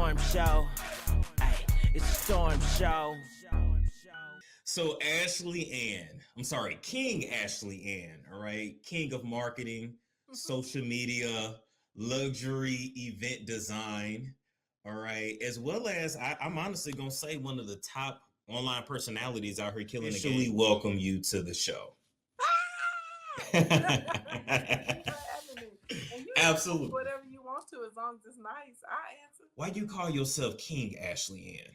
storm show. Ay, it's a storm show. So King Ashley Ann, all right? King of marketing, social media, luxury event design, all right? As well as, I'm honestly going to say one of the top online personalities out here killing the game. We welcome you to the show. Thank you for having me. And you Absolutely. whatever you want to, as long as it's nice, I answer. Why do you call yourself King Ashley Ann?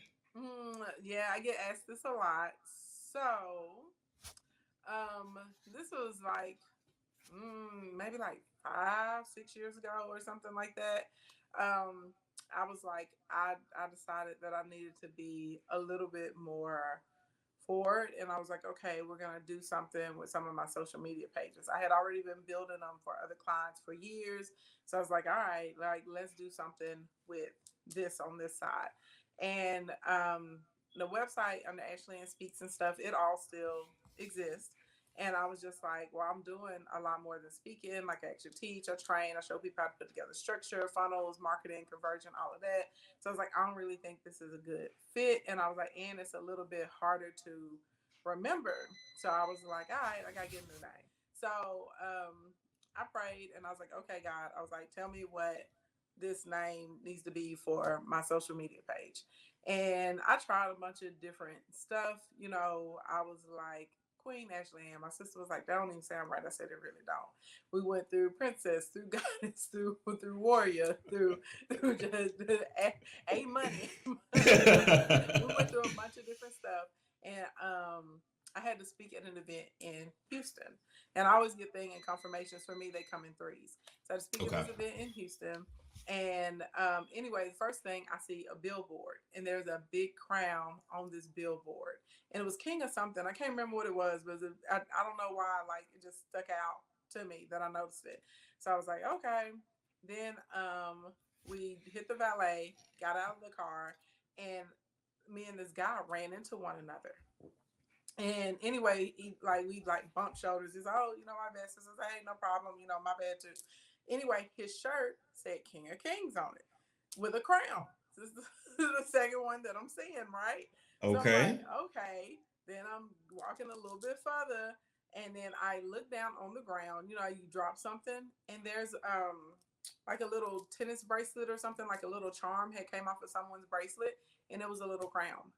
Yeah, I get asked this a lot. So, this was like maybe like 5-6 years ago or something like that. I was like, I decided that I needed to be a little bit more forward, and I was like, okay, we're gonna do something with some of my social media pages. I had already been building them for other clients for years, so I was like, all right, like let's do something with this on this side. And the website under Ashley Ann Speaks and stuff, it all still exists. And I was just like, well, I'm doing a lot more than speaking. Like I actually teach, I train, I show people how to put together structure, funnels, marketing, conversion, all of that. So I was like, I don't really think this is a good fit. And I was like, and it's a little bit harder to remember. So I was like, all right, I got to get a new name. So I prayed and I was like, okay, God, I was like, tell me what this name needs to be for my social media page. And I tried a bunch of different stuff. You know, I was like, Queen Ashley Ann. My sister was like, that don't even sound right. I said, it really don't. We went through princess, through goddess, through warrior, through just a money. We went through a bunch of different stuff. And I had to speak at an event in Houston. And I always get things and confirmations. For me, they come in threes. So I had to speak at this event in Houston. And anyway, the first thing I see a billboard, and there's a big crown on this billboard, and it was king of something. I can't remember what it was, but I don't know why. Like it just stuck out to me that I noticed it. So I was like, okay. Then we hit the valet, got out of the car, and me and this guy ran into one another. And anyway, we bumped shoulders. He's like, oh, you know, my bad. Sister, hey, no problem. You know, my bad too. Anyway, his shirt said King of Kings on it with a crown. This is the second one that I'm seeing, right? Okay. So I'm like, okay. Then I'm walking a little bit further, and then I look down on the ground. You know, you drop something, and there's like a little tennis bracelet or something, like a little charm had came off of someone's bracelet, and it was a little crown.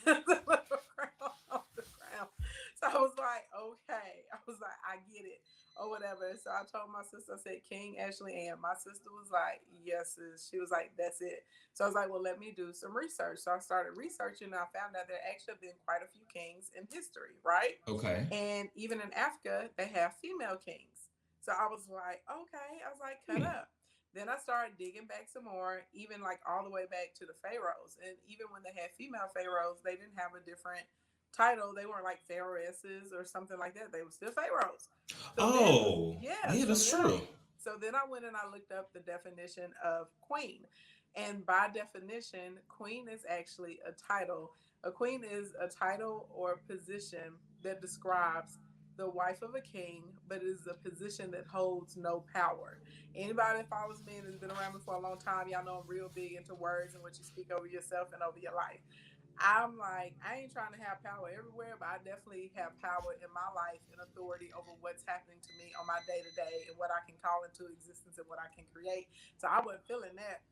The little crown off the ground. So I was like, okay. I was like, I get it. Or whatever. So I told my sister, I said, King Ashley Ann. My sister was like, yes, sis. She was like, that's it. So I was like, well, let me do some research. So I started researching, and I found out there actually have been quite a few kings in history, right? Okay. And even in Africa, they have female kings. So I was like, okay. I was like, cut up. Then I started digging back some more, even like all the way back to the pharaohs. And even when they had female pharaohs, they didn't have a different title. They weren't like pharaohesses or something like that. They were still pharaohs. So that's true. So then I went and I looked up the definition of queen. And by definition, queen is actually a title. A queen is a title or a position that describes the wife of a king, but it is a position that holds no power. Anybody that follows me and has been around me for a long time, y'all know I'm real big into words and what you speak over yourself and over your life. I'm like, I ain't trying to have power everywhere, but I definitely have power in my life and authority over what's happening to me on my day to day and what I can call into existence and what I can create. So I wasn't feeling that.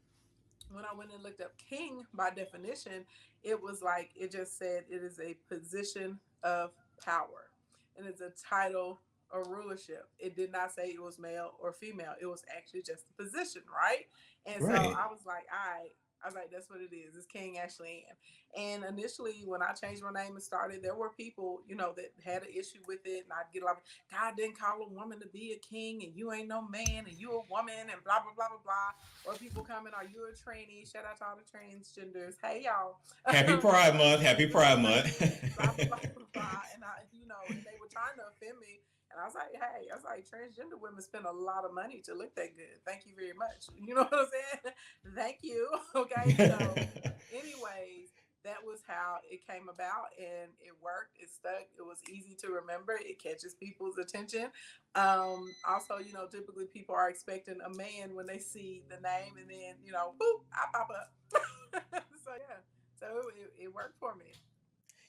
When I went and looked up king by definition, it was like, it just said it is a position of power and it's a title or rulership. It did not say it was male or female. It was actually just a position, right? And so I was like, all right. I was like, that's what it is. It's King Ashley Ann. And initially, when I changed my name and started, there were people, you know, that had an issue with it. And I'd get like, God didn't call a woman to be a king, and you ain't no man, and you a woman, and blah, blah, blah, blah, blah. Or people coming, are you a tranny? Shout out to all the transgenders. Hey, y'all. Happy Pride Month. Happy Pride Month. Blah, blah, blah, blah. And and they were trying to offend me. And I was like, hey, I was like, transgender women spend a lot of money to look that good. Thank you very much. You know what I'm saying? Thank you. Okay. So anyways, that was how it came about, and it worked. It stuck. It was it's easy to remember. It catches people's attention. Also, typically people are expecting a man when they see the name, and then, boop, I pop up. So yeah, so it worked for me.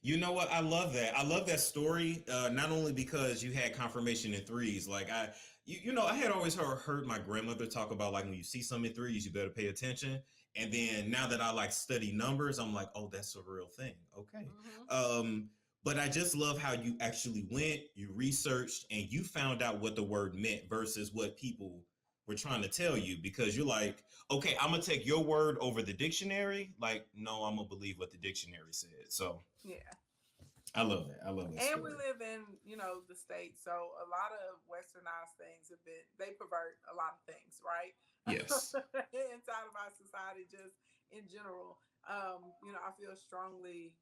You know what? I love that. I love that story. Not only because you had confirmation in threes, like I had always heard my grandmother talk about, like, when you see some in threes, you better pay attention. And then now that I like study numbers, I'm like, oh, that's a real thing. Okay. But I just love how you actually went, you researched, and you found out what the word meant versus what people were trying to tell you, because you're like, okay, I'm gonna take your word over the dictionary. Like, no, I'm gonna believe what the dictionary said. So yeah. I love that. I love that. And story. we live in, the States, so a lot of westernized things they pervert a lot of things, right? Yes. Inside of our society, just in general. I feel strongly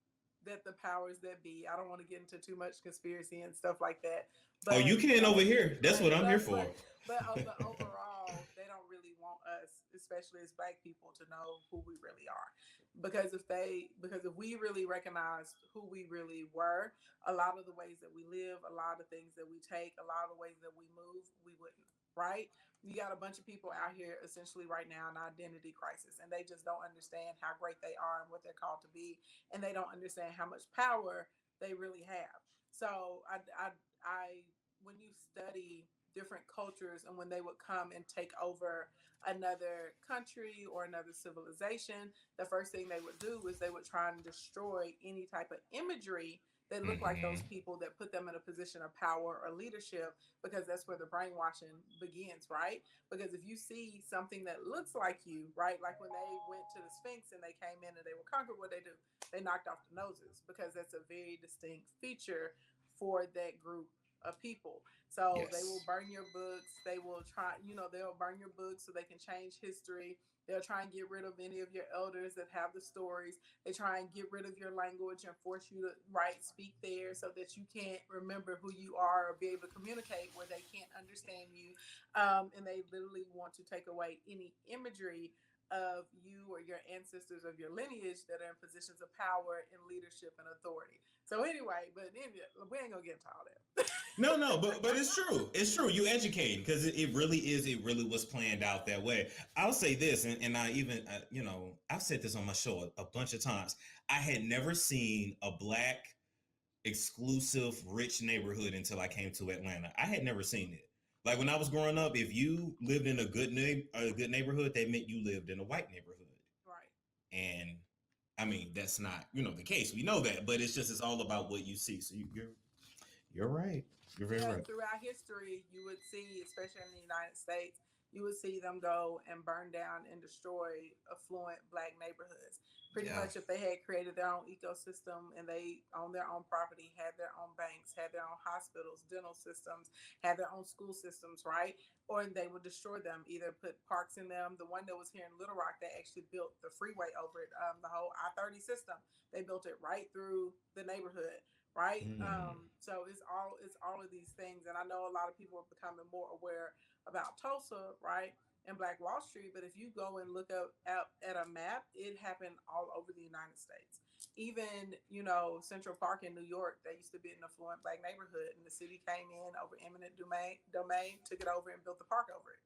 that the powers that be, I don't want to get into too much conspiracy and stuff like that. Oh, But you can over here. That's what I'm here for. But overall, they don't really want us, especially as Black people, to know who we really are. Because if we really recognized who we really were, a lot of the ways that we live, a lot of things that we take, a lot of the ways that we move, we wouldn't, right? You got a bunch of people out here essentially right now in identity crisis, and they just don't understand how great they are and what they're called to be, and they don't understand how much power they really have. So when you study different cultures and when they would come and take over another country or another civilization, the first thing they would do is they would try and destroy any type of imagery that look like those people, that put them in a position of power or leadership, because that's where the brainwashing begins, right? Because if you see something that looks like you, right, like when they went to the Sphinx and they came in and they were conquered, what they do? They knocked off the noses, because that's a very distinct feature for that group of people. So They will burn your books. They will try, they'll burn your books so they can change history. They'll try and get rid of any of your elders that have the stories. They try and get rid of your language and force you to speak there, so that you can't remember who you are or be able to communicate, where they can't understand you. And they literally want to take away any imagery of you or your ancestors, of your lineage, that are in positions of power and leadership and authority. So anyway, we ain't gonna get into all that. No, but it's true. It's true. You educate, because it really is. It really was planned out that way. I'll say this, and I even, I've said this on my show a bunch of times. I had never seen a Black exclusive rich neighborhood until I came to Atlanta. I had never seen it. Like, when I was growing up, if you lived in a good neighborhood, that meant you lived in a white neighborhood. Right. And I mean, that's not, the case. We know that, but it's all about what you see. So you're right. You're very right. Throughout history, you would see, especially in the United States, you would see them go and burn down and destroy affluent Black neighborhoods. Pretty much, if they had created their own ecosystem and they owned their own property, had their own banks, had their own hospitals, dental systems, had their own school systems, right? Or they would destroy them, either put parks in them. The one that was here in Little Rock, they actually built the freeway over it, the whole I-30 system. They built it right through the neighborhood. Right. So it's all of these things. And I know a lot of people are becoming more aware about Tulsa, right, and Black Wall Street. But if you go and look up at a map, it happened all over the United States. Even, Central Park in New York, they used to be an affluent Black neighborhood, and the city came in over eminent domain, took it over and built the park over it.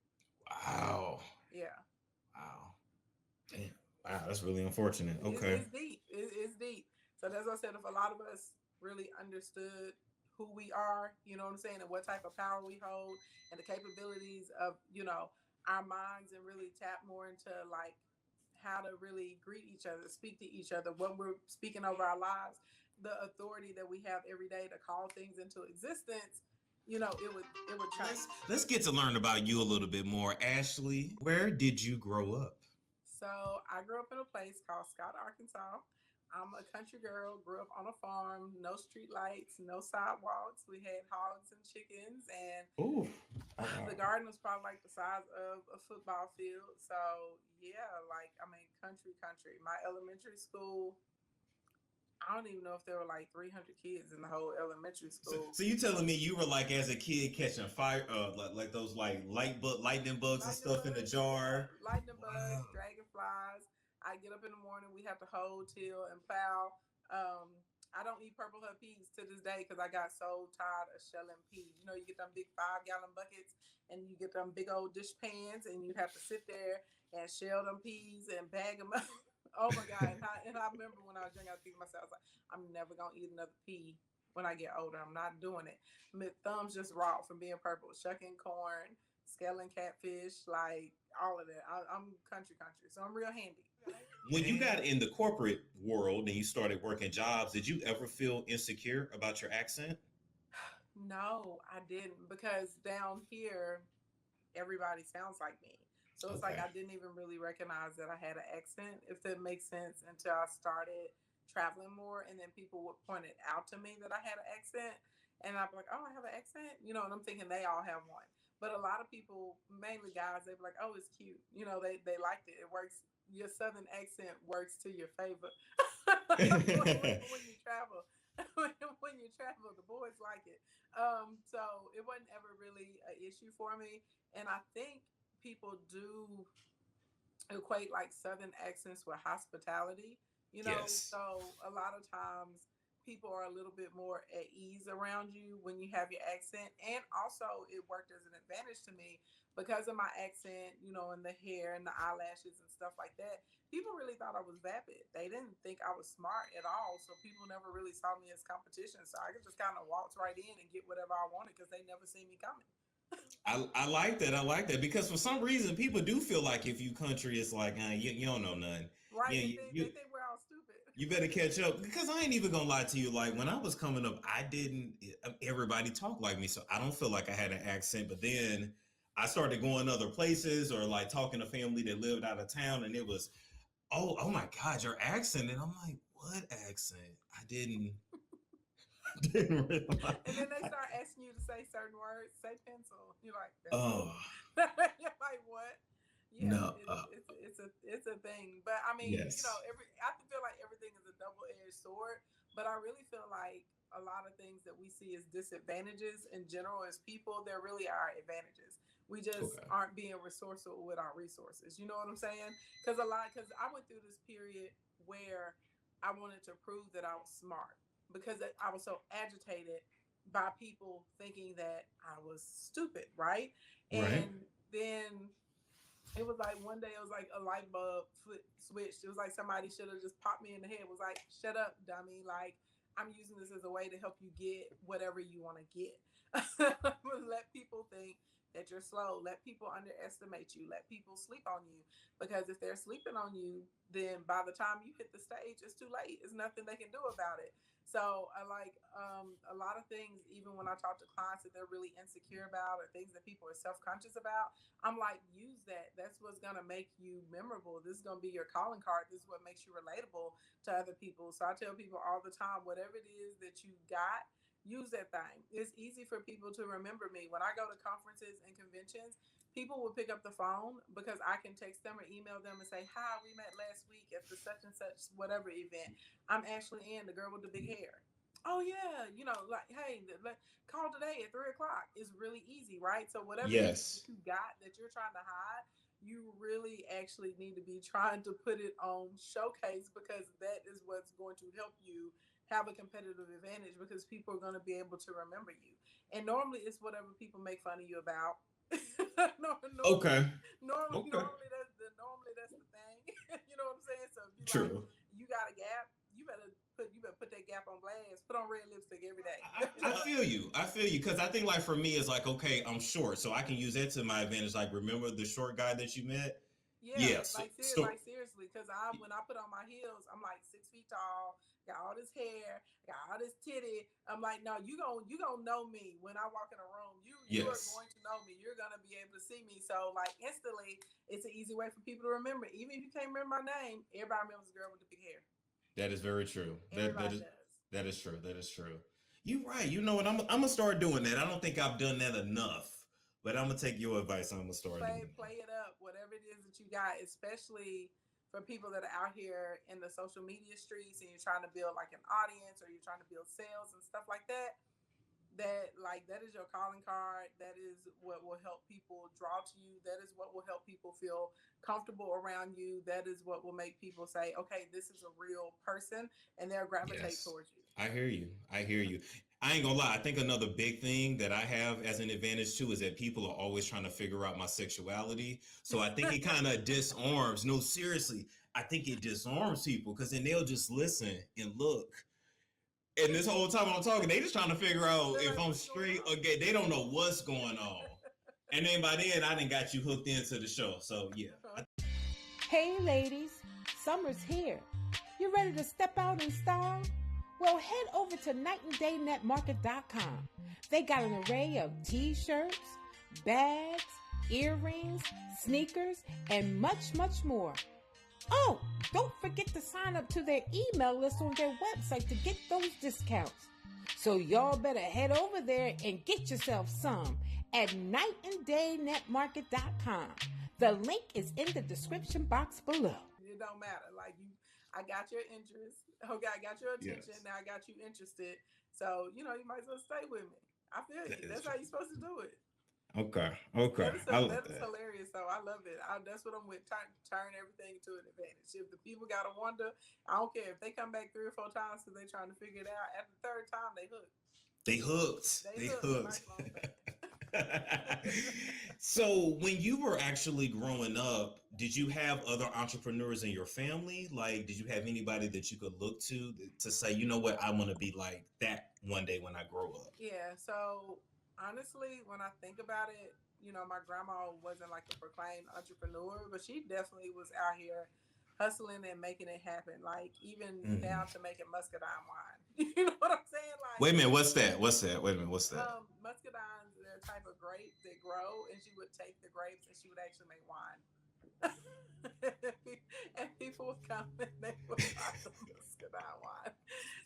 Wow. Yeah. Wow. Damn. Wow, that's really unfortunate. Okay. It's deep. It's deep. So as I said, if a lot of us really understood who we are, you know what I'm saying, and what type of power we hold, and the capabilities of, our minds, and really tap more into like how to really greet each other, speak to each other, what we're speaking over our lives, the authority that we have every day to call things into existence, it would change. Let's get to learn about you a little bit more. Ashley, where did you grow up? So I grew up in a place called Scott, Arkansas. I'm a country girl, grew up on a farm, no street lights, no sidewalks. We had hogs and chickens, and the garden was probably like the size of a football field. So yeah, country. My elementary school, I don't even know if there were like 300 kids in the whole elementary school. So you telling me you were like, as a kid, catching fire, like those like lightning bugs and stuff in the jar? Lightning bugs, dragonflies. I get up in the morning. We have to hoe, till, and plow. I don't eat purple heart peas to this day because I got so tired of shelling peas. You know, you get them big 5-gallon buckets and you get them big old dish pans and you have to sit there and shell them peas and bag them up. Oh my God. And I remember when I was young, I was thinking to myself, I was like, I'm never going to eat another pea when I get older. I'm not doing it. My thumbs just raw from being purple, shucking corn, scaling catfish, like all of that. I'm country, so I'm real handy. When you got in the corporate world and you started working jobs, did you ever feel insecure about your accent? No, I didn't because down here, everybody sounds like me. So it's like Okay. I didn't even really recognize that I had an accent, if that makes sense, until I started traveling more. And then people would point it out to me that I had an accent. And I'm like, oh, I have an accent? You know, and I'm thinking they all have one. But a lot of people, mainly guys, they'd be like, oh, it's cute. You know, they liked it. It works. Your Southern accent works to your favor when you travel. When you travel, the boys like it. So it wasn't ever really an issue for me. And I think people do equate like Southern accents with hospitality, you know. Yes. So a lot of times people are a little bit more at ease around you when you have your accent. And also, it worked as an advantage to me because of my accent, you know, and the hair and the eyelashes and stuff like that. People really thought I was vapid. They didn't think I was smart at all. So people never really saw me as competition. So I could just kind of waltz right in and get whatever I wanted because they never see me coming. I like that. I like that because for some reason people do feel like if you country, it's like you don't know nothing. Right? Yeah, They think we're all stupid. you better catch up because I ain't even gonna lie to you. Like when I was coming up, I didn't. Everybody talked like me, so I don't feel like I had an accent. But then I started going other places or like talking to family that lived out of town, and it was oh my God, your accent, and I'm like, what accent? I didn't. Didn't realize. And then they start asking you to say certain words. Say pencil. You're like, pencil. Oh You're like, what? Yeah, no. it's a thing. But I mean, you know, Yes. I feel like everything is a double-edged sword. But I really feel like a lot of things that we see as disadvantages in general as people, there really are advantages. We just Okay. aren't being resourceful with our resources. You know what I'm saying? Because I went through this period where I wanted to prove that I was smart because I was so agitated by people thinking that I was stupid, right? Right. And then it was like one day it was like a light bulb switched. It was like somebody should have just popped me in the head. It was like, shut up, dummy. Like, I'm using this as a way to help you get whatever you want to get. Let people think that you're slow. Let people underestimate you. Let people sleep on you. Because if they're sleeping on you, then by the time you hit the stage, it's too late. There's nothing they can do about it. So I like a lot of things, even when I talk to clients that they're really insecure about or things that people are self-conscious about, I'm like, use that. That's what's going to make you memorable. This is going to be your calling card. This is what makes you relatable to other people. So I tell people all the time, whatever it is that you got, use that thing. It's easy for people to remember me. When I go to conferences and conventions, people will pick up the phone because I can text them or email them and say, hi, we met last week at the such and such whatever event. I'm Ashley Ann, the girl with the big hair. Oh yeah, you know, like, hey, call today at 3 o'clock. It's really easy, right? So whatever it is Yes. that you got that you're trying to hide, you really actually need to be trying to put it on showcase because that is what's going to help you have a competitive advantage because people are going to be able to remember you. And normally it's whatever people make fun of you about. no, normally, Okay. normally, Okay. normally that's the thing. You know what I'm saying? So if you like, True. you got a gap, you better put that gap on blast. Put on red lipstick every day. I feel you. I feel you because I think like for me it's like okay, I'm short, so I can use that to my advantage. Like remember the short guy that you met? Yeah, Yeah. So like seriously, because when I put on my heels, I'm like 6 feet tall, got all this hair, got all this titty. I'm like, no, you gonna know me when I walk in a room. You are yes, going to know me. You're gonna be able to see me. So like instantly, it's an easy way for people to remember. Even if you can't remember my name, everybody remembers the girl with the big hair. that is very true. Everybody does. That is true. That is true. You're right. You know what? I'm gonna start doing that. I don't think I've done that enough, but I'm gonna take your advice. I'm gonna start doing Play it up, whatever it is that you got, especially for people that are out here in the social media streets and you're trying to build like an audience or you're trying to build sales and stuff like that. that like that is your calling card. That is what will help people draw to you. That is what will help people feel comfortable around you. That is what will make people say, okay, this is a real person, and they'll gravitate Yes. towards you. I hear you. I hear you. I ain't gonna lie. I think another big thing that I have as an advantage too is that people are always trying to figure out my sexuality. So I think it kind of disarms. No, seriously, I think it disarms people because then they'll just listen and look. And this whole time I'm talking, they just trying to figure out They're if like, I'm what's going straight on? or gay. They don't know what's going on. And then by then, I done got you hooked into the show. So yeah. Hey ladies, summer's here. You ready to step out in style? Well, head over to nightanddaynetmarket.com. They got an array of t-shirts, bags, earrings, sneakers, and much, much more. Oh, don't forget to sign up to their email list on their website to get those discounts. So y'all better head over there and get yourself some at nightanddaynetmarket.com. The link is in the description box below. It don't matter. Like I got your interest. Okay, I got your attention. Yes. Now I got you interested. So, you might as well stay with me. I feel you. That's how you're supposed to do it. Okay. Okay. That is hilarious. So I love it. That's what I'm with. Turn everything to an advantage. If the people got to wonder, I don't care. If they come back 3 or 4 times because they're trying to figure it out, at the 3rd time, they hooked. They hooked. They hooked. Nice So when you were actually growing up, did you have other entrepreneurs in your family? Like, did you have anybody that you could look to say, you know what, I want to be like that one day when I grow up? Yeah. So honestly, when I think about it, my grandma wasn't like a proclaimed entrepreneur, but she definitely was out here hustling and making it happen. Like even down to making muscadine wine. You know what I'm saying? Like, wait a minute, what's that? Wait a minute, what's that? Muscadines, they're a type of grape that grow, and she would take the grapes and she would actually make wine. And people would come and they would buy the muscadine wine.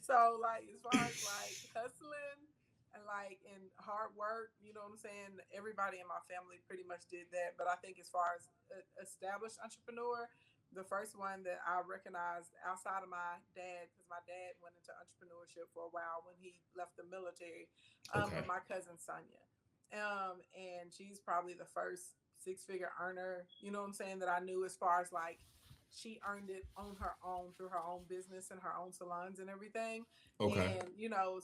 So like as far as like hustling and like in hard work, you know what I'm saying? Everybody in my family pretty much did that. But I think as far as established entrepreneur, the first one that I recognized outside of my dad, because my dad went into entrepreneurship for a while when he left the military, Okay. but my cousin Sonia. And she's probably the first 6-figure earner, you know what I'm saying, that I knew as far as like she earned it on her own through her own business and her own salons and everything. Okay. And,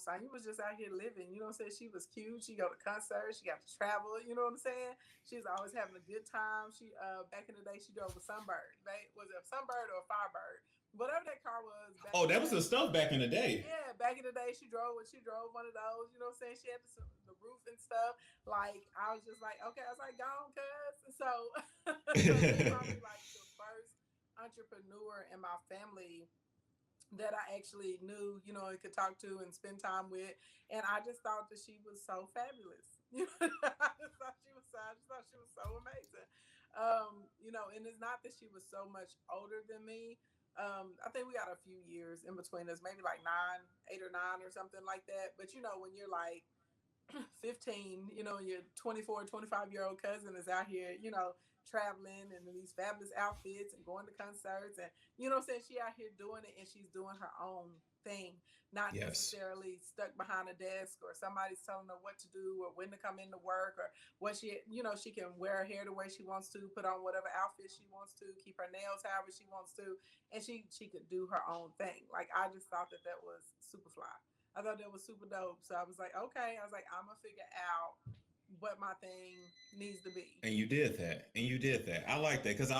Sonya was just out here living, what I'm saying? She was cute. She go to concerts. She got to travel, you know what I'm saying? She's always having a good time. She, back in the day, she drove a Sunbird. Was it a Sunbird or a Firebird? Whatever that car was. Oh, that was the stuff back in the day. Yeah, back in the day, she drove one of those, you know what I'm saying? She had the roof and stuff. Like, I was just like, okay, I was like, gone, cuz. So, she's probably like the first entrepreneur in my family that I actually knew, and could talk to and spend time with. And I just thought that she was so fabulous. I just thought she was so amazing. And it's not that she was so much older than me. I think we got a few years in between us, maybe like 8 or 9 or something like that. But when you're like 15, your 24, 25-year-old cousin is out here, traveling and in these fabulous outfits and going to concerts. And, you know what I'm saying? She out here doing it and she's doing her own thing, not necessarily stuck behind a desk or somebody's telling her what to do or when to come into work or what she can wear her hair the way she wants to, put on whatever outfit she wants to, keep her nails however she wants to. And she could do her own thing. Like, I just thought that was super fly. I thought that was super dope. So I was like, okay. I was like, I'm going to figure out what my thing needs to be. And you did that. I like that because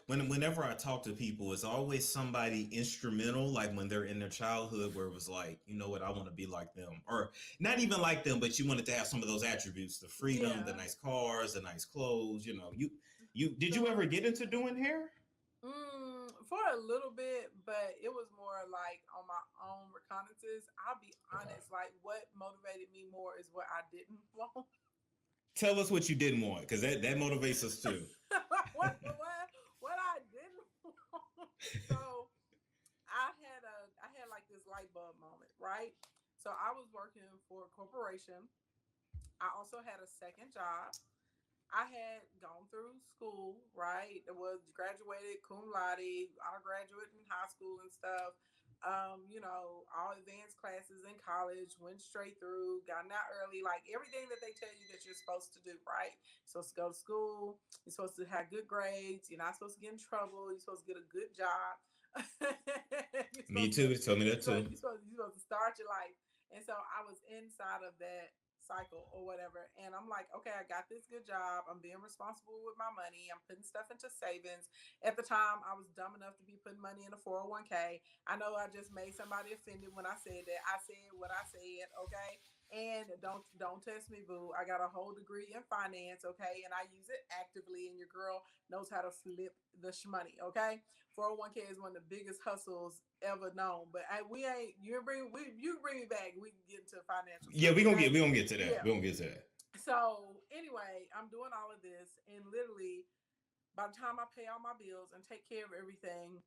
whenever I talk to people, it's always somebody instrumental, like when they're in their childhood where it was like, you know what, I want to be like them. Or not even like them, but you wanted to have some of those attributes, the freedom, the nice cars, the nice clothes, did you ever get into doing hair? For a little bit, but it was more like on my own reconnaissance. I'll be honest, like what motivated me more is what I didn't want. Tell us what you didn't want, because that motivates us too. what I didn't want. So I had like this light bulb moment, right? So I was working for a corporation. I also had a second job. I had gone through school, right? It was graduated cum laude, undergraduate in high school and stuff. you know, all advanced classes in college, went straight through, gotten out early, like everything that they tell you that you're supposed to do, right? You're supposed to go to school, you're supposed to have good grades, you're not supposed to get in trouble, you're supposed to get a good job. Me too. Tell me that too. You're supposed to start your life. And so I was inside of that cycle or whatever. And I'm like, okay, I got this good job. I'm being responsible with my money. I'm putting stuff into savings. At the time, I was dumb enough to be putting money in a 401k. I know I just made somebody offended when I said that. I said what I said, okay? And don't test me, boo. I got a whole degree in finance, okay? And I use it actively, and your girl knows how to flip the shmoney, okay? 401k is one of the biggest hustles ever known. But we ain't, you bring me back. We can get into financial. Yeah, we gonna get to that. Yeah. We gonna get to that. So anyway, I'm doing all of this, and literally by the time I pay all my bills and take care of everything,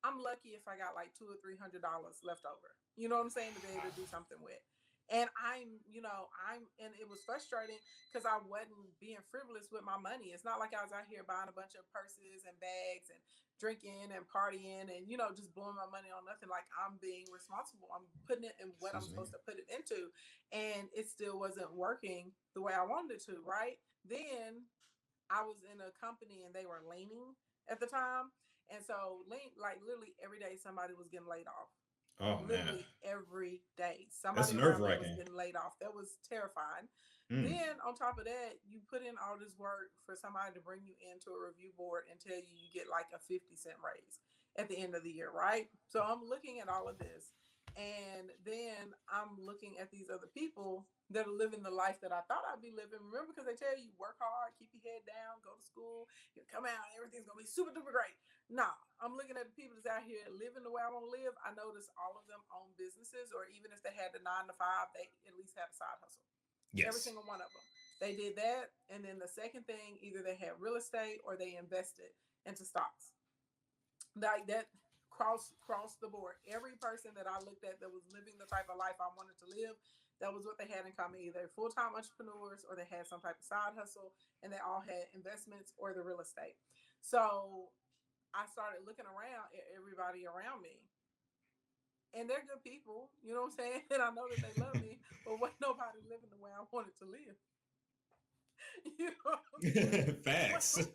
I'm lucky if I got like $200 or $300 left over. You know what I'm saying? To be able to do something with. And and it was frustrating because I wasn't being frivolous with my money. It's not like I was out here buying a bunch of purses and bags and drinking and partying and, just blowing my money on nothing. Like, I'm being responsible. I'm putting it in what I'm supposed to put it into. And it still wasn't working the way I wanted it to, right? Then I was in a company and they were leaning at the time. And so literally every day somebody was getting laid off. Oh, literally man. every day. That's Somebody nerve-wracking. was getting laid off. That was terrifying. Then on top of that, you put in all this work for somebody to bring you into a review board and tell you get like a 50-cent raise at the end of the year, right? So I'm looking at all of this. And then I'm looking at these other people that are living the life that I thought I'd be living. Remember, because they tell you work hard, keep your head down, go to school, you come out, everything's gonna be super duper great. Nah, I'm looking at the people that's out here living the way I want to live. I notice all of them own businesses, or even if they had the 9 to 5, they at least had a side hustle. Yes. Every single one of them. They did that. And then the second thing, either they had real estate or they invested into stocks. Like that cross the board. Every person that I looked at that was living the type of life I wanted to live, that was what they had in common. Either full-time entrepreneurs or they had some type of side hustle, and they all had investments or the real estate. So I started looking around at everybody around me. And they're good people, you know what I'm saying? And I know that they love me, but wasn't nobody living the way I wanted to live. You know? Facts.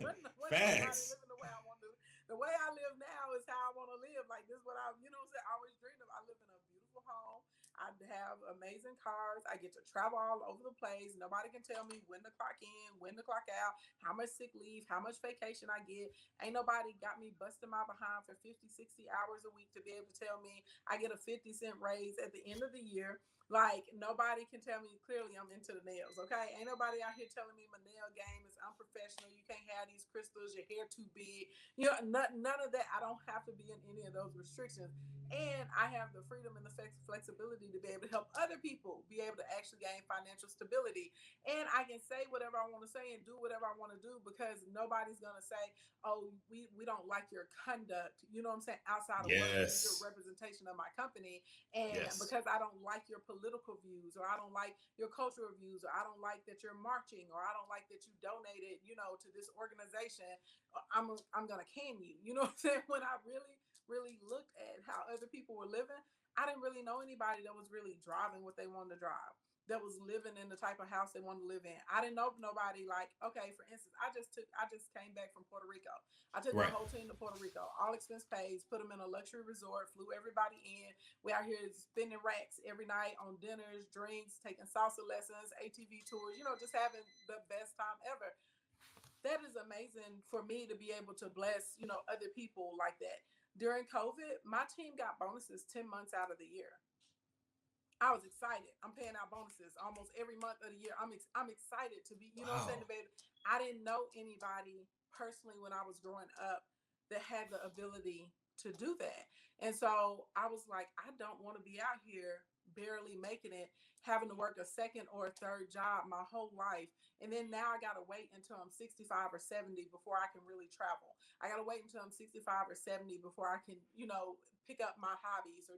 Facts. Living the way I want to. The way I live now is how I want to live. Like, this is what I always dreamed of. I live in a beautiful home. I have amazing cars. I get to travel all over the place. Nobody can tell me when to clock in, when to clock out, how much sick leave, how much vacation I get. Ain't nobody got me busting my behind for 50, 60 hours a week to be able to tell me I get a 50-cent raise at the end of the year. Like, nobody can tell me clearly I'm into the nails, okay? Ain't nobody out here telling me my nail game is unprofessional. You can't have these crystals, your hair too big. None of that. I don't have to be in any of those restrictions. And I have the freedom and the flexibility to be able to help other people be able to actually gain financial stability. And I can say whatever I want to say and do whatever I want to do, because nobody's going to say, oh, we don't like your conduct, you know what I'm saying, outside of work, your representation of my company. And because I don't like your political views, or I don't like your cultural views, or I don't like that you're marching, or I don't like that you donated, to this organization, I'm going to can you, you know what I'm saying? When I really looked at how other people were living, I didn't really know anybody that was really driving what they wanted to drive, that was living in the type of house they wanted to live in. I didn't know nobody. Like, okay, for instance, I just came back from Puerto Rico. I took my whole team to Puerto Rico, all expense paid, put them in a luxury resort, flew everybody in. We out here spending racks every night on dinners, drinks, taking salsa lessons, ATV tours, just having the best time ever. That is amazing for me to be able to bless, other people like that. During COVID, my team got bonuses 10 months out of the year. I was excited. I'm paying out bonuses almost every month of the year. I'm excited to be, what I'm saying, baby. I didn't know anybody personally when I was growing up that had the ability to do that. And so I was like, I don't want to be out here barely making it, having to work a second or a third job my whole life. And then now I got to wait until I'm 65 or 70 before I can really travel. I got to wait until I'm 65 or 70 before I can, pick up my hobbies or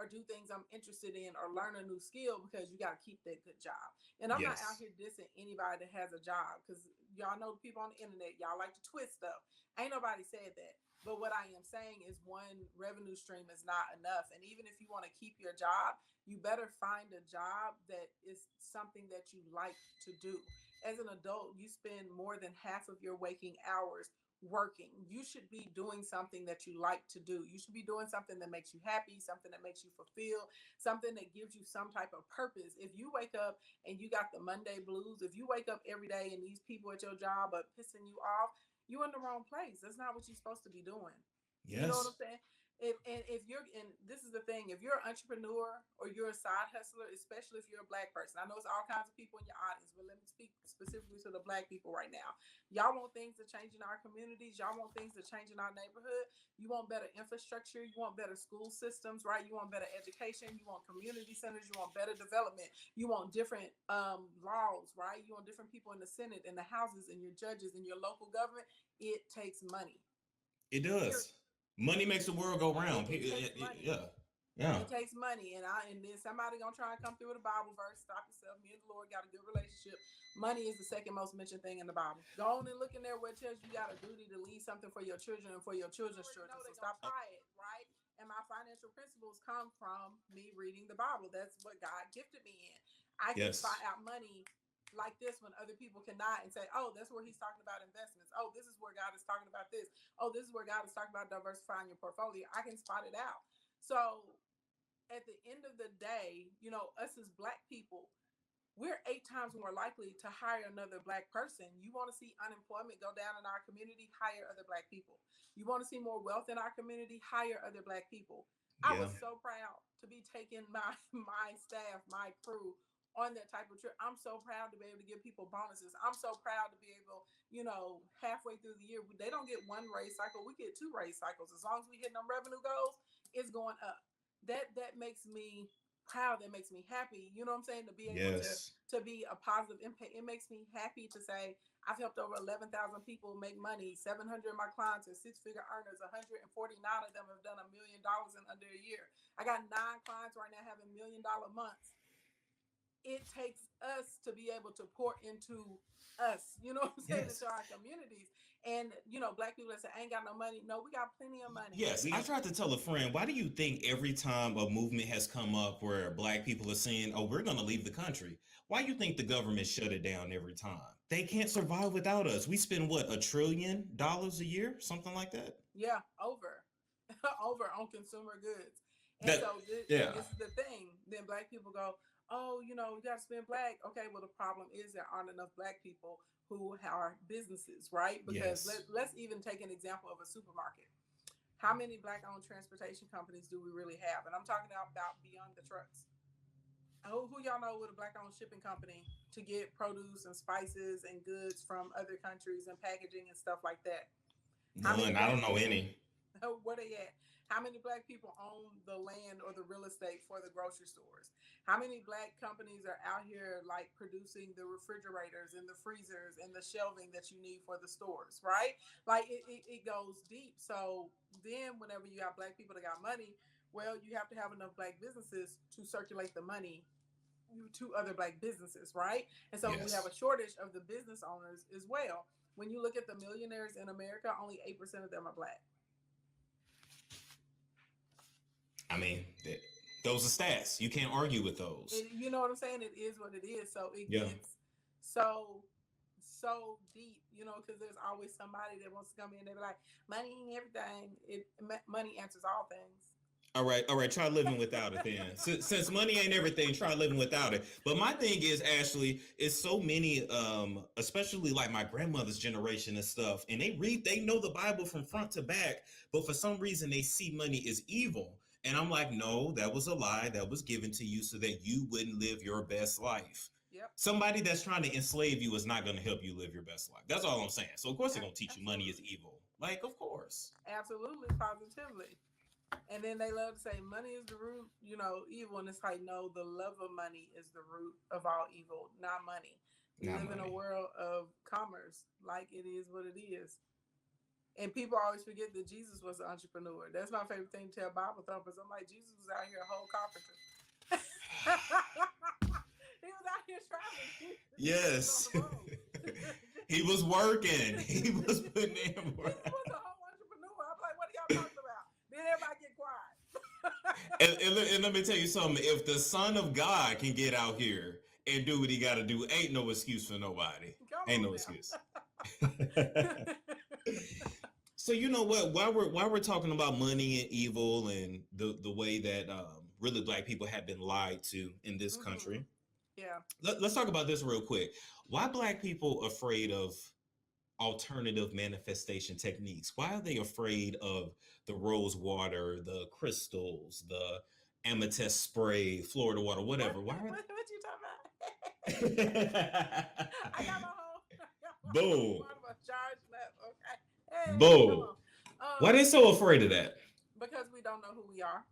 do things I'm interested in or learn a new skill, because you got to keep that good job. And I'm not out here dissing anybody that has a job, because y'all know the people on the internet, y'all like to twist stuff. Ain't nobody said that. But what I am saying is one revenue stream is not enough. And even if you want to keep your job, you better find a job that is something that you like to do. As an adult, you spend more than half of your waking hours working. You should be doing something that you like to do. You should be doing something that makes you happy, something that makes you fulfilled, something that gives you some type of purpose. If you wake up and you got the Monday blues, if you wake up every day and these people at your job are pissing you off, you're in the wrong place. That's not what you're supposed to be doing. Yes. You know what I'm saying? If you're, and this is the thing, if you're an entrepreneur or you're a side hustler, especially if you're a Black person, I know it's all kinds of people in your audience, but let me speak specifically to the Black people right now. Y'all want things to change in our communities. Y'all want things to change in our neighborhood. You want better infrastructure. You want better school systems, right? You want better education. You want community centers. You want better development. You want different laws, right? You want different people in the Senate and the houses and your judges and your local government. It takes money. It does. Money makes the world go round. Yeah. It takes money, and then somebody gonna try and come through with a Bible verse. Stop yourself. Me and the Lord got a good relationship. Money is the second most mentioned thing in the Bible. Go on and look in there where it tells you got a duty to leave something for your children and for your children's children. So stop try it, right? And my financial principles come from me reading the Bible. That's what God gifted me in. I can spot out money like this when other people cannot, and say, oh, that's where he's talking about investments. Oh, this is where God is talking about this. Oh, this is where God is talking about diversifying your portfolio. I can spot it out. So at the end of the day, us as Black people, we're 8 times more likely to hire another Black person. You want to see unemployment go down in our community, hire other Black people. You want to see more wealth in our community, hire other Black people. I was so proud to be taking my staff, my crew on that type of trip. I'm so proud to be able to give people bonuses. I'm so proud to be able, halfway through the year, they don't get 1 raise cycle. We get 2 raise cycles. As long as we hit them revenue goals, it's going up. That makes me proud. That makes me happy. You know what I'm saying? To be able to be a positive impact. It makes me happy to say I've helped over 11,000 people make money. 700 of my clients are 6-figure earners. 149 of them have done $1 million in under a year. I got 9 clients right now having $1 million months. It takes us to be able to pour into us, you know what I'm saying, into our communities. And, Black people that say, I ain't got no money. No, we got plenty of money. Yes. I tried to tell a friend, why do you think every time a movement has come up where Black people are saying, oh, we're going to leave the country, why do you think the government shut it down every time? They can't survive without us. We spend, what, $1 trillion a year? Something like that? Yeah, over on consumer goods. And this is the thing. Then Black people go, oh, we got to spend Black. Okay, well, the problem is there aren't enough Black people who are businesses, right? Because let's even take an example of a supermarket. How many Black-owned transportation companies do we really have? And I'm talking about beyond the trucks. Who y'all know with a Black-owned shipping company to get produce and spices and goods from other countries and packaging and stuff like that? None. I don't know any. Where they at? How many Black people own the land or the real estate for the grocery stores? How many Black companies are out here like producing the refrigerators and the freezers and the shelving that you need for the stores, right? Like it goes deep. So then whenever you got Black people that got money, well, you have to have enough Black businesses to circulate the money to other Black businesses, right? And so we have a shortage of the business owners as well. When you look at the millionaires in America, only 8% of them are Black. I mean, those are stats. You can't argue with those. You know what I'm saying? It is what it is. So it gets so deep, because there's always somebody that wants to come in and they be like, money ain't everything. Money answers all things. All right. Try living without it then. Since money ain't everything, try living without it. But my thing is, Ashley, is so many, especially like my grandmother's generation and stuff, and they know the Bible from front to back, but for some reason they see money as evil. And I'm like, no, that was a lie that was given to you so that you wouldn't live your best life. Yep. Somebody that's trying to enslave you is not going to help you live your best life. That's all I'm saying. So of course they're going to teach you money is evil. Like, of course. Absolutely, positively. And then they love to say money is the root, evil. And it's like, no, the love of money is the root of all evil, not money. We Not live in a money. world of commerce, like it is what it is. And people always forget that Jesus was an entrepreneur. That's my favorite thing to tell Bible thumpers. I'm like, Jesus was out here a whole carpenter. He was out here traveling. Yes. He was on the road. He was working. He was putting in work. Jesus was a whole entrepreneur. I'm like, what are y'all talking about? Then everybody get quiet. And let me tell you something. If the Son of God can get out here and do what he got to do, ain't no excuse for nobody. Ain't no excuse. So you know what? While we're talking about money and evil and the way that really Black people have been lied to in this country, yeah, let's talk about this real quick. Why Black people afraid of alternative manifestation techniques? Why are they afraid of the rose water, the crystals, the amethyst spray, Florida water, whatever? Why? What you talking about? I got my whole Boom. charge left. Okay. Hey, Boom. Why they so afraid of that? Because we don't know who we are.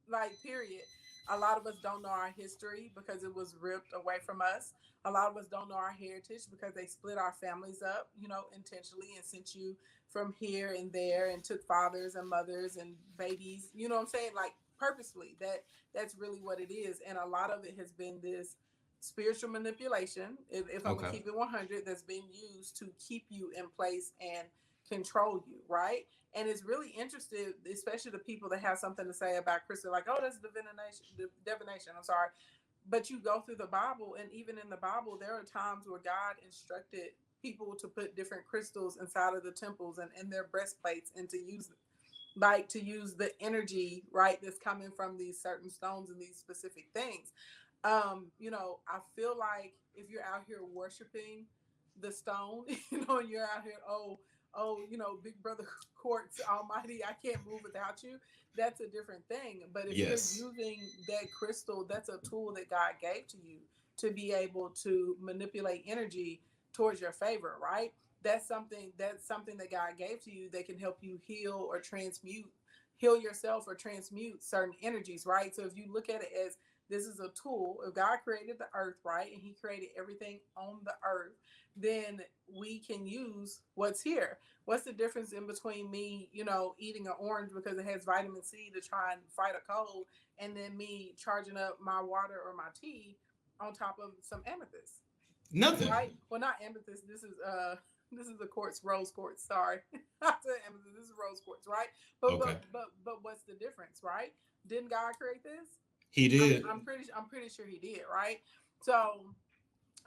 Like, period. A lot of us don't know our history because it was ripped away from us. A lot of us don't know our heritage because they split our families up, intentionally, and sent you from here and there and took fathers and mothers and babies, you know what I'm saying? Like, purposely. That's really what it is. And a lot of it has been this spiritual manipulation, if I'm gonna keep it 100, that's been used to keep you in place and control you, right? And it's really interesting, especially the people that have something to say about crystal, like, oh, that's divination. I'm sorry. But you go through the Bible, and even in the Bible, there are times where God instructed people to put different crystals inside of the temples and in their breastplates, and to use the energy, right, that's coming from these certain stones and these specific things. I feel like if you're out here worshiping the stone, and you're out here, big brother quartz almighty, I can't move without you, that's a different thing. But if you're using that crystal, that's a tool that God gave to you to be able to manipulate energy towards your favor, right? That's something that God gave to you that can help you heal yourself or transmute certain energies, right? So if you look at it as this is a tool, if God created the earth, right, and he created everything on the earth, then we can use what's here. What's the difference in between me, eating an orange because it has vitamin C to try and fight a cold, and then me charging up my water or my tea on top of some amethyst? Nothing. Right? Well, not amethyst. This is the quartz, rose quartz. Sorry, I said amethyst. This is rose quartz, right? But what's the difference, right? Didn't God create this? He did. I'm pretty sure he did, right? So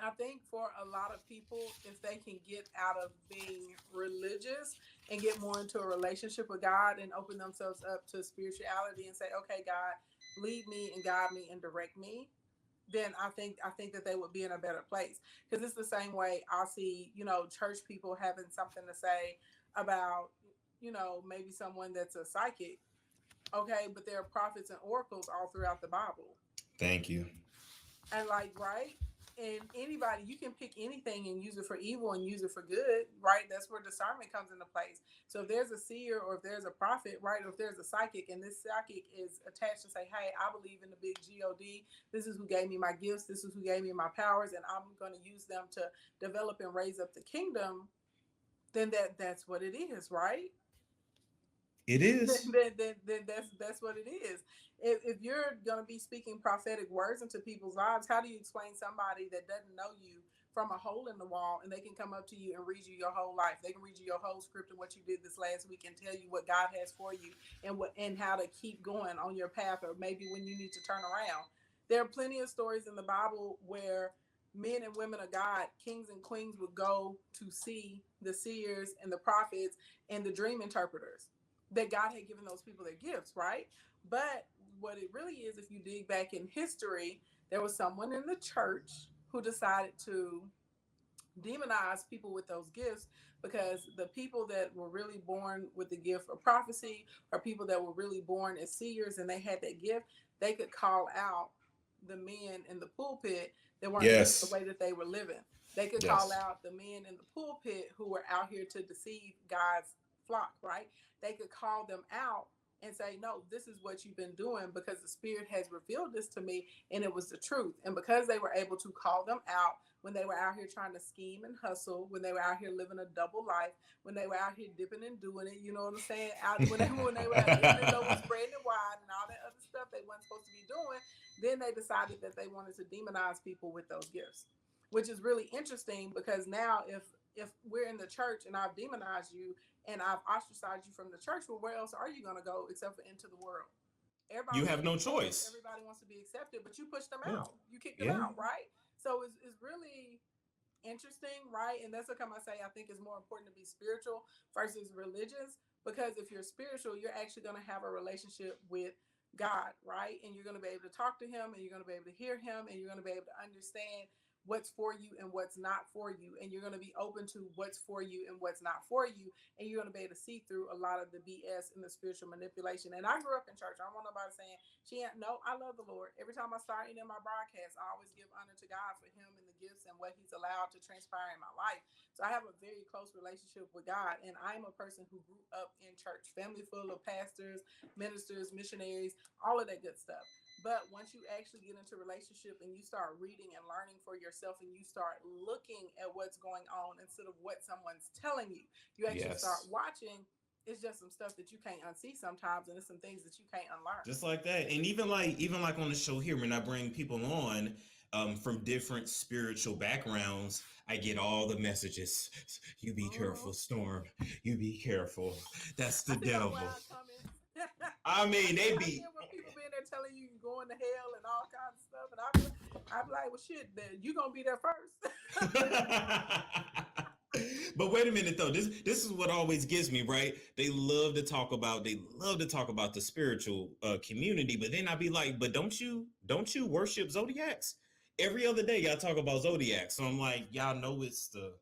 I think for a lot of people, if they can get out of being religious and get more into a relationship with God and open themselves up to spirituality and say, okay, God, lead me and guide me and direct me, then I think that they would be in a better place. Because it's the same way I see, church people having something to say about, maybe someone that's a psychic. Okay, but there are prophets and oracles all throughout the Bible. Thank you. And right? And anybody, you can pick anything and use it for evil and use it for good, right? That's where discernment comes into place. So if there's a seer or if there's a prophet, right, or if there's a psychic, and this psychic is attached to say, hey, I believe in the big God. This is who gave me my gifts. This is who gave me my powers, and I'm going to use them to develop and raise up the kingdom. Then that's what it is, right? It is. Then that's what it is. If you're going to be speaking prophetic words into people's lives, how do you explain somebody that doesn't know you from a hole in the wall, and they can come up to you and read you your whole life? They can read you your whole script and what you did this last week and tell you what God has for you and how to keep going on your path, or maybe when you need to turn around. There are plenty of stories in the Bible where men and women of God, kings and queens, would go to see the seers and the prophets and the dream interpreters, that God had given those people their gifts, right? But what it really is, if you dig back in history, there was someone in the church who decided to demonize people with those gifts, because the people that were really born with the gift of prophecy, or people that were really born as seers and they had that gift, they could call out the men in the pulpit that weren't living the way that they were living. They could call out the men in the pulpit who were out here to deceive God's flock, right? They could call them out and say, no, this is what you've been doing because the Spirit has revealed this to me and it was the truth. And because they were able to call them out when they were out here trying to scheme and hustle, when they were out here living a double life, when they were out here dipping and doing it, you know what I'm saying? When they were out dipping and over, spreading it wide and all that other stuff they weren't supposed to be doing, then they decided that they wanted to demonize people with those gifts, which is really interesting because now if we're in the church and I've demonized you and I've ostracized you from the church, well, where else are you going to go except for into the world? Everybody you have no choice. Everybody wants to be accepted, but you push them out. You kick them out, right? So it's really interesting, right? And that's what I say I think it's more important to be spiritual versus religious, because if you're spiritual, you're actually going to have a relationship with God, right? And you're going to be able to talk to him, and you're going to be able to hear him, and you're going to be able to understand what's for you and what's not for you, and you're going to be open to what's for you and what's not for you, and you're going to be able to see through a lot of the BS and the spiritual manipulation. And I grew up in church. I don't want nobody saying no, I love the Lord. Every time I start in my broadcast, I always give honor to God for him and the gifts and what he's allowed to transpire in my life. So I have a very close relationship with God, and I'm a person who grew up in church, family full of pastors, ministers, missionaries, all of that good stuff. But once you actually get into relationship and you start reading and learning for yourself, and you start looking at what's going on instead of what someone's telling you, you actually start watching. It's just some stuff that you can't unsee sometimes, and it's some things that you can't unlearn. Just like that. And even like on the show here, when I bring people on from different spiritual backgrounds, I get all the messages. You be careful, Storm. You be careful. That's the devil. I mean, they be. When people being there telling you you're going to hell and all kinds of stuff, and I'm like, well, shit, you gonna be there first. But wait a minute though. This is what always gets me, right? They love to talk about the spiritual community, but then I'd be like, but don't you worship zodiacs? Every other day y'all talk about zodiacs. So I'm like, y'all know it's the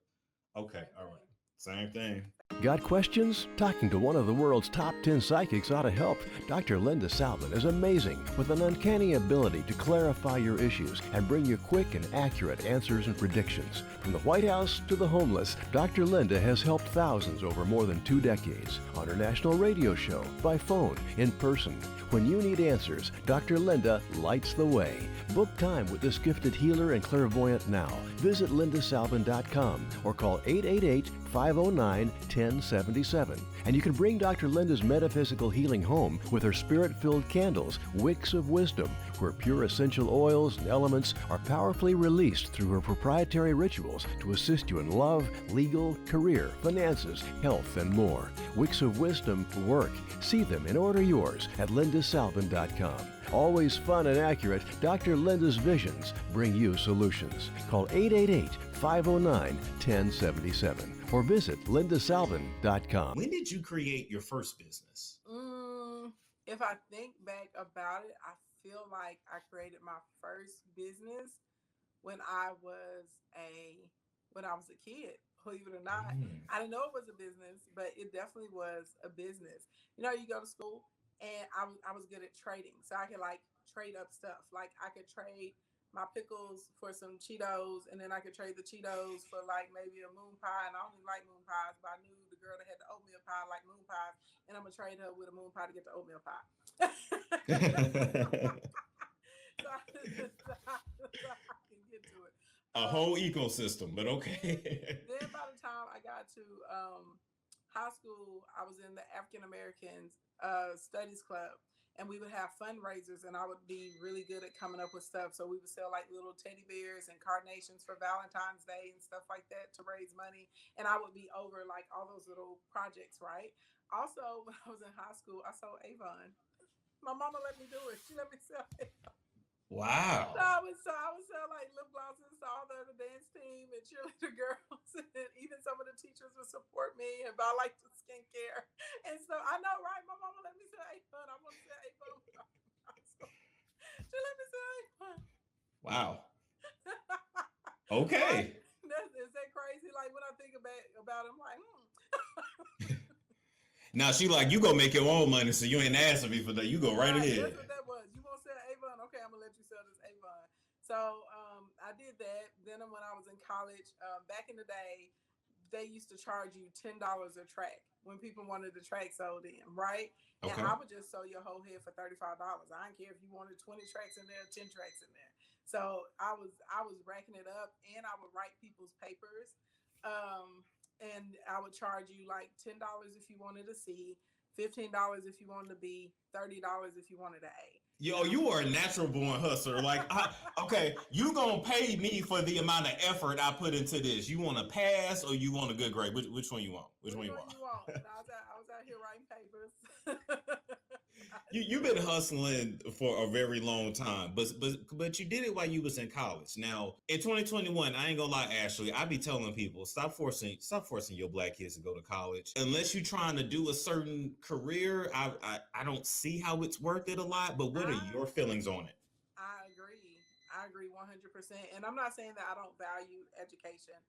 okay, all right. Same thing. Got questions? Talking to one of the world's top 10 psychics ought to help. Dr. Linda Salvin is amazing with an uncanny ability to clarify your issues and bring you quick and accurate answers and predictions. From the White House to the homeless, Dr. Linda has helped thousands over more than 2 decades on her national radio show, by phone, in person. When you need answers, Dr. Linda lights the way. Book time with this gifted healer and clairvoyant now. Visit lindasalvin.com or call 888-509-1077. And you can bring Dr. Linda's metaphysical healing home with her spirit-filled candles, Wicks of Wisdom, where pure essential oils and elements are powerfully released through her proprietary rituals to assist you in love, legal, career, finances, health, and more. Wicks of Wisdom work. See them and order yours at lindasalvin.com. Always fun and accurate, Dr. Linda's visions bring you solutions. Call 888-509-1077 or visit lindasalvin.com. When did you create your first business? If I think back about it, I feel like I created my first business when I was a kid. Believe it or not, I didn't know it was a business, but it definitely was a business. You know, you go to school, and I was good at trading, so I could like trade up stuff. Like I could trade my pickles for some Cheetos, and then I could trade the Cheetos for like maybe a moon pie. And I don't even like moon pies, but I knew the girl that had the oatmeal pie liked moon pies, and I'm gonna trade her with a moon pie to get the oatmeal pie. so I can get to it. A whole ecosystem, but okay. Then by the time I got to high school, I was in the African American Studies Club, and we would have fundraisers, and I would be really good at coming up with stuff. So we would sell like little teddy bears and carnations for Valentine's Day and stuff like that to raise money. And I would be over like all those little projects, right? Also, when I was in high school, I sold Avon. My mama let me do it. She let me sell Avon. Wow. So I would sell like lip glosses to all the other dance team and cheerleader girls, and even some of the teachers would support me and buy like the skincare. And so I know, right? My mama let me sell Avon. I want to sell Avon. She let me sell Avon. Wow. Okay. Is that crazy? Like when I think about it, I'm like, Now she like, you go make your own money, so you ain't asking me for that. You go right ahead. That's what that was. You want to sell Avon? Okay, I'm gonna let you sell this Avon. So I did that. Then when I was in college, back in the day, they used to charge you $10 a track when people wanted the track sold in, right? And Okay. I would just sew your whole head for $35. I don't care if you wanted 20 tracks in there, 10 tracks in there. So I was racking it up, and I would write people's papers. And I would charge you like $10 if you wanted a C, $15 if you wanted a B, $30 if you wanted an A. Yo, you are a natural born hustler. Like, okay, you gonna pay me for the amount of effort I put into this. You want to pass or you want a good grade? Which one you want? Which one you want? And I was out here writing papers. You've been hustling for a very long time, but you did it while you was in college. Now in 2021, I ain't gonna lie, Ashley, I be telling people stop forcing your black kids to go to college unless you're trying to do a certain career. I don't see how it's worth it a lot. But what are your feelings on it? I agree 100%. And I'm not saying that I don't value education.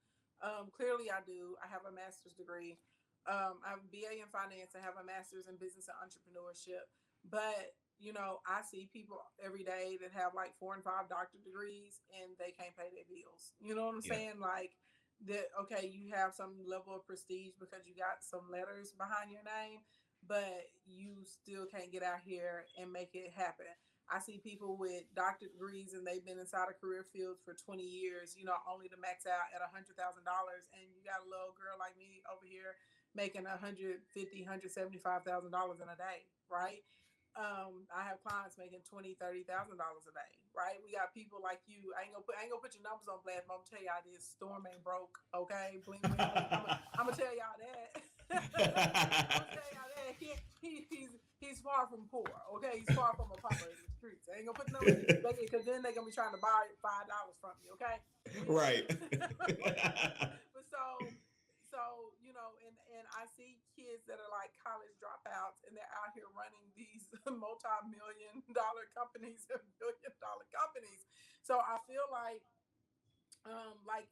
Clearly I do. I have a master's degree. I have a BA in finance. I have a master's in business and entrepreneurship. But, you know, I see people every day that have like 4 and 5 doctorate degrees and they can't pay their bills. You know what I'm saying? Like that, okay, you have some level of prestige because you got some letters behind your name, but you still can't get out here and make it happen. I see people with doctorate degrees and they've been inside of career fields for 20 years, you know, only to max out at $100,000. And you got a little girl like me over here making $150,000, $175,000 in a day, right? I have clients making $20,000, $30,000 a day, right? We got people like you. I ain't gonna put your numbers on blast, but I'm gonna tell y'all this: Storm ain't broke, okay? Bling, bling, bling. I'm gonna tell y'all that. I'm gonna tell y'all that he's far from poor, okay? He's far from a pauper in the streets. I ain't gonna put numbers because then they're gonna be trying to buy $5 from you, okay? Right. But so, you know, and I see kids that are like college dropouts and they're out here running these multi-million-dollar companies and billion-dollar companies. So I feel like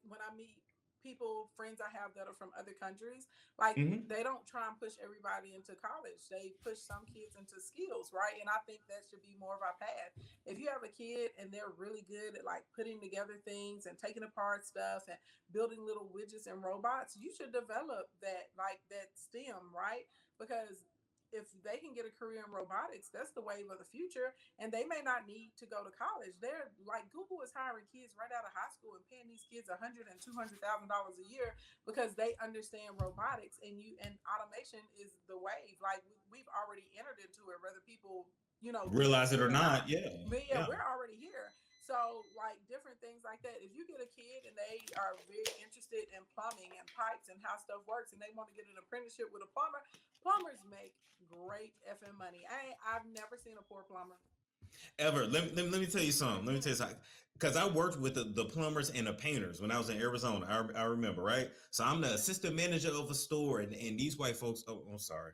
when I meet people, friends I have that are from other countries, like they don't try and push everybody into college. They push some kids into skills, right? And I think that should be more of our path. If you have a kid and they're really good at like putting together things and taking apart stuff and building little widgets and robots, you should develop that, like that STEM, right? Because if they can get a career in robotics, that's the wave of the future. And they may not need to go to college. They're like Google is hiring kids right out of high school and paying these kids $100,000 and $200,000 a year because they understand robotics and automation is the wave. Like we've already entered into it, whether people, you know, realize it or not. But yeah, we're already here. So like different things like that. If you get a kid and they are very interested in plumbing and pipes and how stuff works and they want to get an apprenticeship with a plumber, plumbers make great effing money. I've never seen a poor plumber. Ever. Let me tell you something. Let me tell you something. Because I worked with the plumbers and the painters when I was in Arizona. I remember, right? So I'm the assistant manager of a store, and these white folks. Oh, I'm sorry.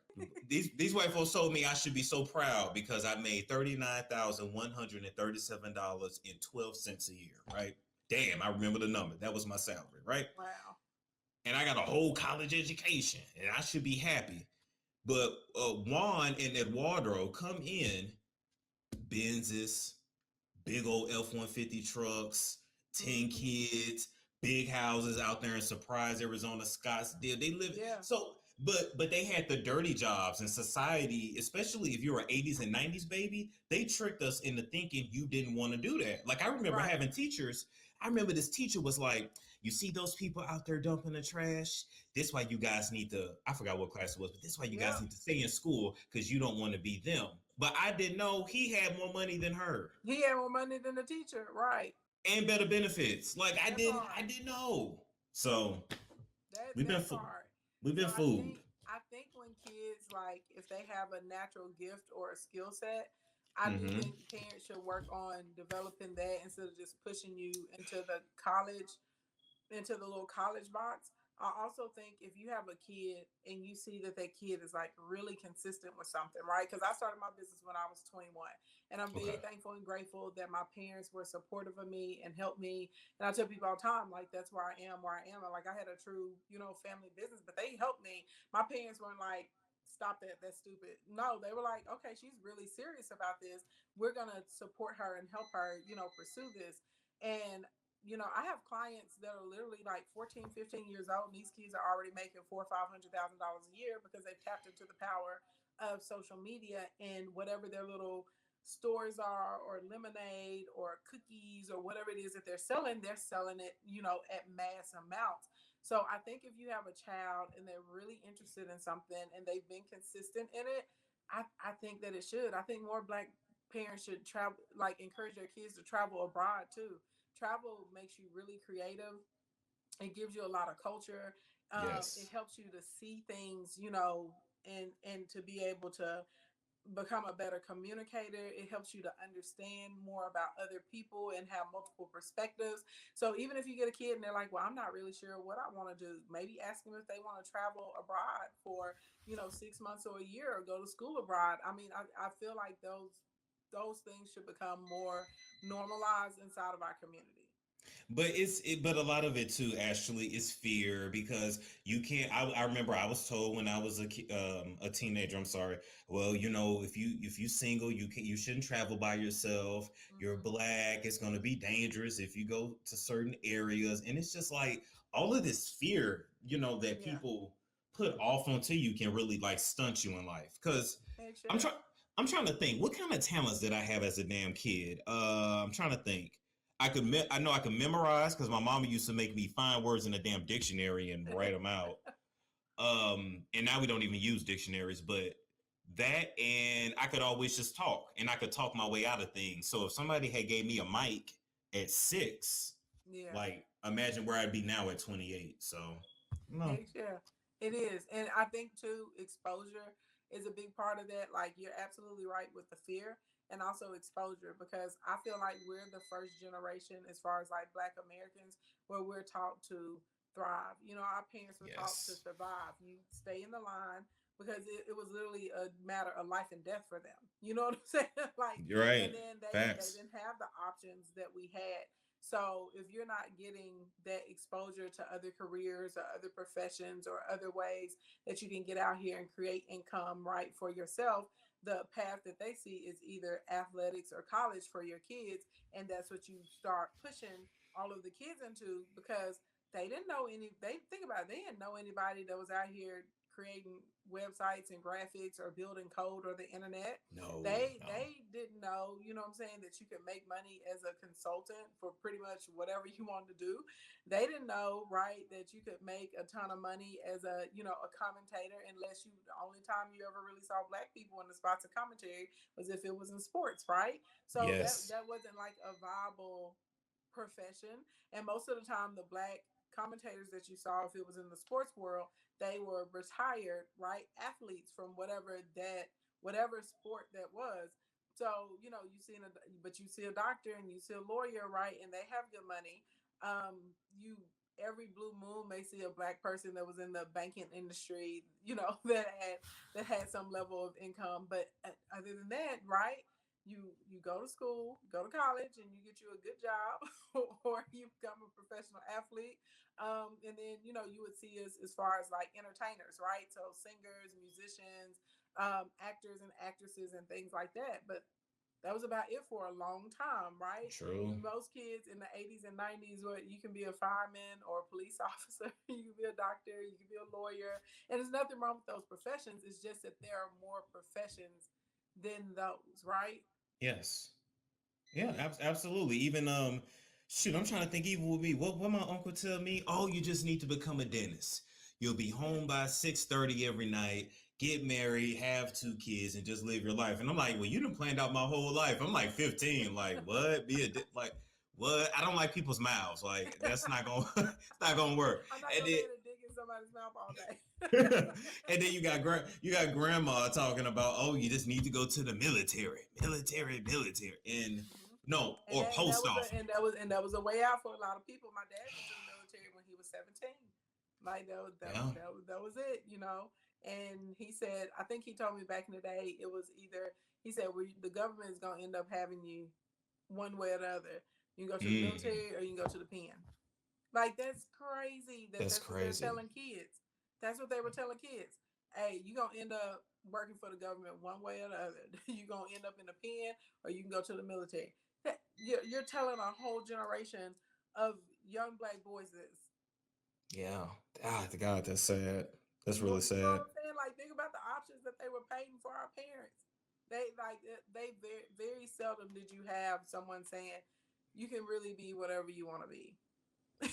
These white folks told me I should be so proud because I made $39,137.12 a year. Right? Damn, I remember the number. That was my salary. Right? Wow. And I got a whole college education, and I should be happy. But Juan and Eduardo come in. Benzes, big old F-150 trucks, 10 kids, big houses out there in Surprise, Arizona, Scottsdale. They live so, but they had the dirty jobs in society, especially if you're an 80s and 90s baby. They tricked us into thinking you didn't want to do that. Like I remember having teachers. I remember this teacher was like, "You see those people out there dumping the trash? This why you guys need to." I forgot what class it was, but this why you guys need to stay in school because you don't want to be them. But I didn't know he had more money than her. He had more money than the teacher, right? And better benefits. Like I didn't know. So we've been fooled. I think when kids, like if they have a natural gift or a skill set, I do think parents should work on developing that instead of just pushing you into the little college box. I also think if you have a kid and you see that that kid is like really consistent with something, right? Because I started my business when I was 21, and I'm very thankful and grateful that my parents were supportive of me and helped me. And I tell people all the time, like that's where I am. And like I had a true, you know, family business, but they helped me. My parents weren't like, "Stop that, that's stupid." No, they were like, "Okay, she's really serious about this. We're gonna support her and help her, you know, pursue this." And I have clients that are literally like 14, 15 years old, and these kids are already making $400,000 or $500,000 a year because they've tapped into the power of social media, and whatever their little stores are, or lemonade or cookies or whatever it is that they're selling it, at mass amounts. So I think if you have a child and they're really interested in something and they've been consistent in it, I think that it should. I think more Black parents should travel, like encourage their kids to travel abroad too. Travel makes you really creative. It gives you a lot of culture. It Yes. helps you to see things, and to be able to become a better communicator. It helps you to understand more about other people and have multiple perspectives. So even if you get a kid and they're like, well, I'm not really sure what I want to do, maybe ask them if they want to travel abroad for, 6 months or a year, or go to school abroad. I mean, I feel like those things should become more normalized inside of our community. But but a lot of it too, actually, is fear, because you can't. I remember I was told when I was a teenager. I'm sorry. Well, if you single, you shouldn't travel by yourself. You're Mm-hmm. Black. It's going to be dangerous if you go to certain areas, and it's just like all of this fear, that Yeah. people put off onto you can really like stunt you in life. Because Heck I'm yeah. trying. I'm trying to think, what kind of talents did I have as a damn kid? I'm trying to think. I know I can memorize, because my mama used to make me find words in a damn dictionary and write them out. And now we don't even use dictionaries, but that, and I could always just talk, and I could talk my way out of things. So if somebody had gave me a mic at 6, Yeah. like imagine where I'd be now at 28. So no. Heck yeah, it is. And I think too, exposure is a big part of that. Like, you're absolutely right with the fear, and also exposure, because I feel like we're the first generation, as far as like Black Americans, where we're taught to thrive. Our parents were taught to Yes. survive. You stay in the line, because it was literally a matter of life and death for them. You know what I'm saying? Like, You're and right. then they Facts. didn't have the options that we had. So if you're not getting that exposure to other careers or other professions or other ways that you can get out here and create income, right, for yourself, the path that they see is either athletics or college for your kids. And that's what you start pushing all of the kids into, because they think about it, they didn't know anybody that was out here creating websites and graphics or building code or the internet. No, no. They didn't know, what I'm saying, that you could make money as a consultant for pretty much whatever you wanted to do. They didn't know, right, that you could make a ton of money as a commentator, unless the only time you ever really saw Black people in the spots of commentary was if it was in sports, right? So Yes. that wasn't like a viable profession. And most of the time, the Black commentators that you saw, if it was in the sports world, they were retired, right, athletes from whatever sport that was. So, but you see a doctor and you see a lawyer, right, and they have good money. You Every blue moon may see a Black person that was in the banking industry, that had some level of income. But other than that, right, you go to school, go to college, and you get you a good job, or you become a professional athlete. And then you would see us as far as like entertainers, right? So singers, musicians, actors and actresses, and things like that. But that was about it for a long time, right? True. Most kids in the 80s and 90s, where you can be a fireman or a police officer, you can be a doctor, you can be a lawyer, and there's nothing wrong with those professions. It's just that there are more professions than those, right? Yes. Yeah, absolutely. Even shoot, I'm trying to think. Even with me, what my uncle tell me? Oh, you just need to become a dentist. You'll be home by 6:30 every night. Get married, have 2 kids, and just live your life. And I'm like, well, you done planned out my whole life. I'm like 15. Like, what? Like, what? I don't like people's mouths. Like, that's not gonna, it's not gonna work. I'm not And gonna then, be able to dig in somebody's mouth all day. and then you got grandma talking about, oh, you just need to go to the military, and Mhm. no, And or that post was a office. and that was a way out for a lot of people. My dad went to the military when he was 17. Like Yeah. that was it. And he said, I think he told me back in the day, it was either, he said, well, the government is gonna end up having you one way or the other. You can go to the Mm, military or you can go to the pen. Like, that's crazy that's that's what they're crazy. telling kids. That's what they were telling kids. Hey, you're gonna end up working for the government one way or the other. You're gonna end up in a pen or you can go to the military. You're telling a whole generation of young Black boys is. Yeah. God, that's sad. That's really You know sad. what I'm saying? Like, think about the options that they were paying for our parents. They very, very seldom did you have someone saying, you can really be whatever you want to be.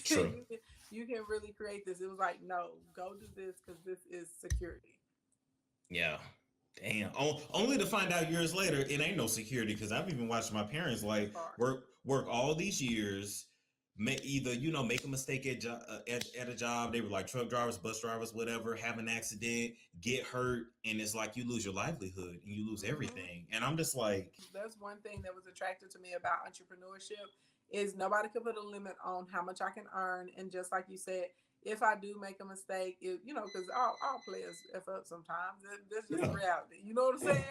True. You can really create this. It was like, no, go do this because this is security. Yeah. Damn. Only to find out years later it ain't no security, because I've even watched my parents like work all these years, make a mistake at a job. They were like truck drivers, bus drivers, whatever, have an accident, get hurt, and it's like you lose your livelihood and you lose everything. And I'm just like, that's one thing that was attractive to me about entrepreneurship is nobody could put a limit on how much I can earn. And just like you said, if I do make a mistake, because all players F up sometimes. That's just reality. You know what I'm saying?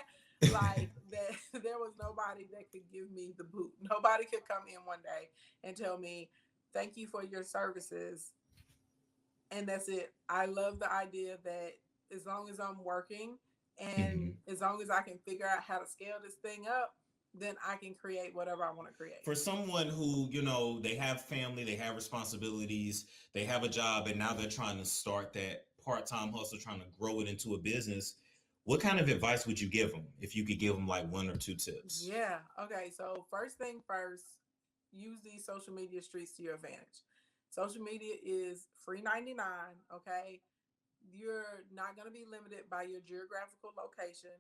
Like that, there was nobody that could give me the boot. Nobody could come in one day and tell me, "Thank you for your services," and that's it. I love the idea that as long as I'm working and as long as I can figure out how to scale this thing up, then I can create whatever I want to create. For someone who, they have family, they have responsibilities, they have a job, and now they're trying to start that part-time hustle, trying to grow it into a business, what kind of advice would you give them if you could give them like 1 or 2 tips? Yeah. Okay. So first thing first, use these social media streets to your advantage. Social media is free 99. Okay. You're not going to be limited by your geographical location,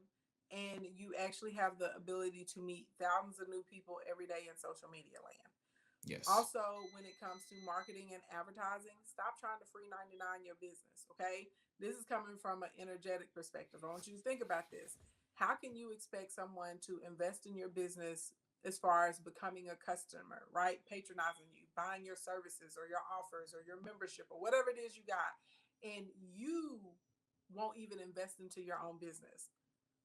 and you actually have the ability to meet thousands of new people every day in social media land. Yes. Also, when it comes to marketing and advertising, stop trying to free 99 your business. Okay. This is coming from an energetic perspective. I want you to think about this. How can you expect someone to invest in your business as far as becoming a customer, right? Patronizing you, buying your services or your offers or your membership or whatever it is you got, and you won't even invest into your own business.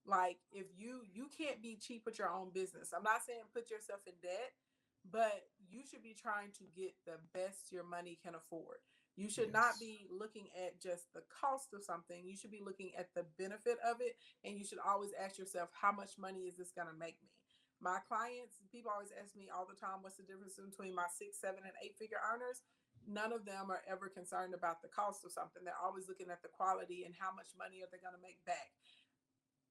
Like, if you can't be cheap with your own business. I'm not saying put yourself in debt, but you should be trying to get the best your money can afford. You should not be looking at just the cost of something. You should be looking at the benefit of it. And you should always ask yourself, how much money is this going to make me? My clients, people always ask me all the time, what's the difference between my 6, 7, and 8-figure earners? None of them are ever concerned about the cost of something. They're always looking at the quality and how much money are they going to make back.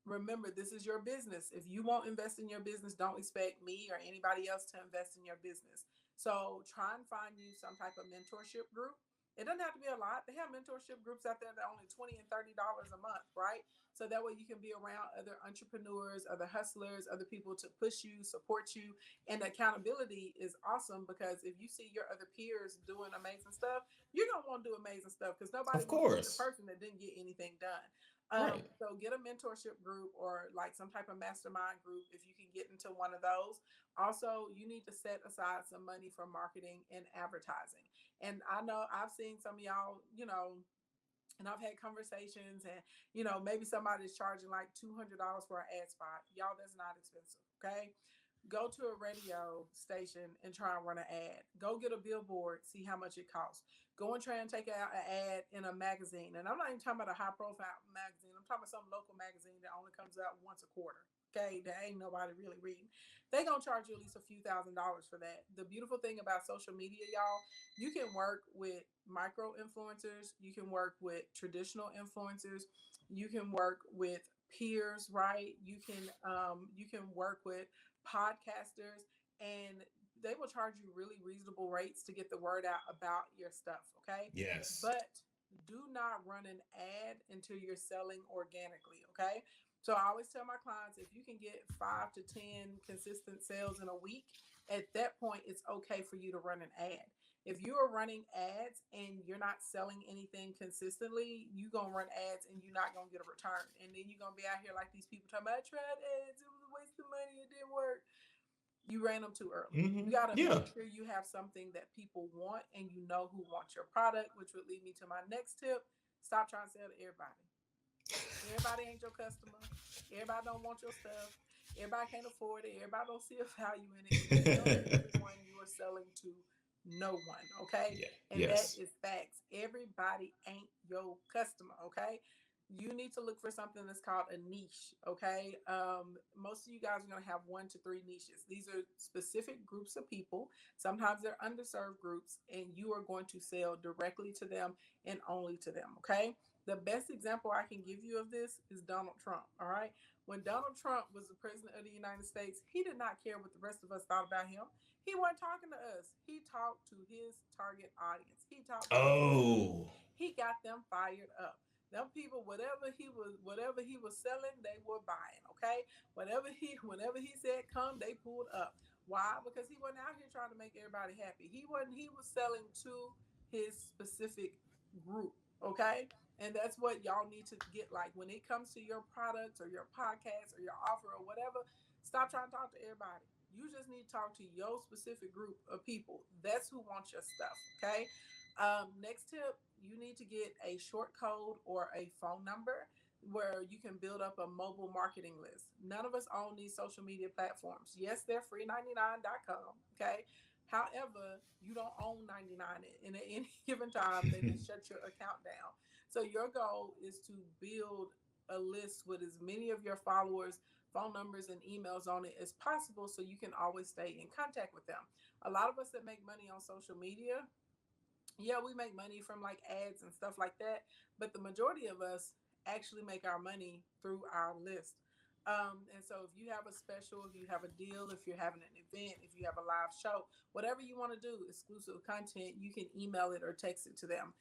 Remember, this is your business. If you won't invest in your business, don't expect me or anybody else to invest in your business. So try and find you some type of mentorship group. It doesn't have to be a lot. They have mentorship groups out there that are only $20 and $30 a month, right? So that way you can be around other entrepreneurs, other hustlers, other people to push you, support you. And accountability is awesome, because if you see your other peers doing amazing stuff, you're going to want to do amazing stuff, because nobody wants to be the person that didn't get anything done. So get a mentorship group or like some type of mastermind group if you can get into one of those. Also, you need to set aside some money for marketing and advertising. And I know I've seen some of y'all, and I've had conversations, and, maybe somebody's charging like $200 for an ad spot. Y'all, that's not expensive. Okay. Go to a radio station and try and run an ad. Go get a billboard, see how much it costs. Go and try and take out an ad in a magazine. And I'm not even talking about a high profile magazine. I'm talking about some local magazine that only comes out once a quarter. Okay, that ain't nobody really reading. They gonna charge you at least a few $1,000s for that. The beautiful thing about social media, y'all, you can work with micro influencers. You can work with traditional influencers. You can work with peers, right? You can work with podcasters, and they will charge you really reasonable rates to get the word out about your stuff. Okay. Yes. But do not run an ad until you're selling organically. Okay. So I always tell my clients, if you can get 5 to 10 consistent sales in a week, at that point, it's okay for you to run an ad. If you are running ads and you're not selling anything consistently, you're going to run ads and you're not going to get a return. And then you're going to be out here like these people talking about, I tried ads, it was a waste of money, it didn't work. You ran them too early. You got to make sure you have something that people want, and you know who wants your product, which would lead me to my next tip. Stop trying to sell to everybody. Everybody ain't your customer. Everybody don't want your stuff. Everybody can't afford it. Everybody don't see a value in it. You know everyone you are selling to, no one. Okay. And that is facts. Everybody ain't your customer. Okay. you need to look for something that's called a niche. Okay. Most of you guys are going to have 1 to 3 niches. These are specific groups of people. Sometimes they're underserved groups, and you are going to sell directly to them and only to them. Okay. The best example I can give you of this is Donald Trump. All right. When Donald Trump was the president of the United States, he did not care what the rest of us thought about him. He wasn't talking to us. He talked to his target audience. He talked to Oh, he got them fired up. Them people, whatever he was selling, they were buying. Okay, whenever he said come, they pulled up. Why? Because he wasn't out here trying to make everybody happy. He wasn't. He was selling to his specific group. Okay, and that's what y'all need to get. Like when it comes to your products or your podcast or your offer or whatever, stop trying to talk to everybody. You just need to talk to your specific group of people. That's who wants your stuff. Okay. Next tip, you need to get a short code or a phone number where you can build up a mobile marketing list. None of us own these social media platforms. Yes, they're free99.com. Okay. However, you don't own 99 and at any given time, they can shut your account down. So your goal is to build a list with as many of your followers, phone numbers, and emails on it as possible so you can always stay in contact with them. A lot of us that make money on social media, yeah, we make money from like ads and stuff like that, but the majority of us actually make our money through our list. And so if you have a special, if you have a deal, if you're having an event, if you have a live show, whatever you want to do, exclusive content, you can email it or text it to them.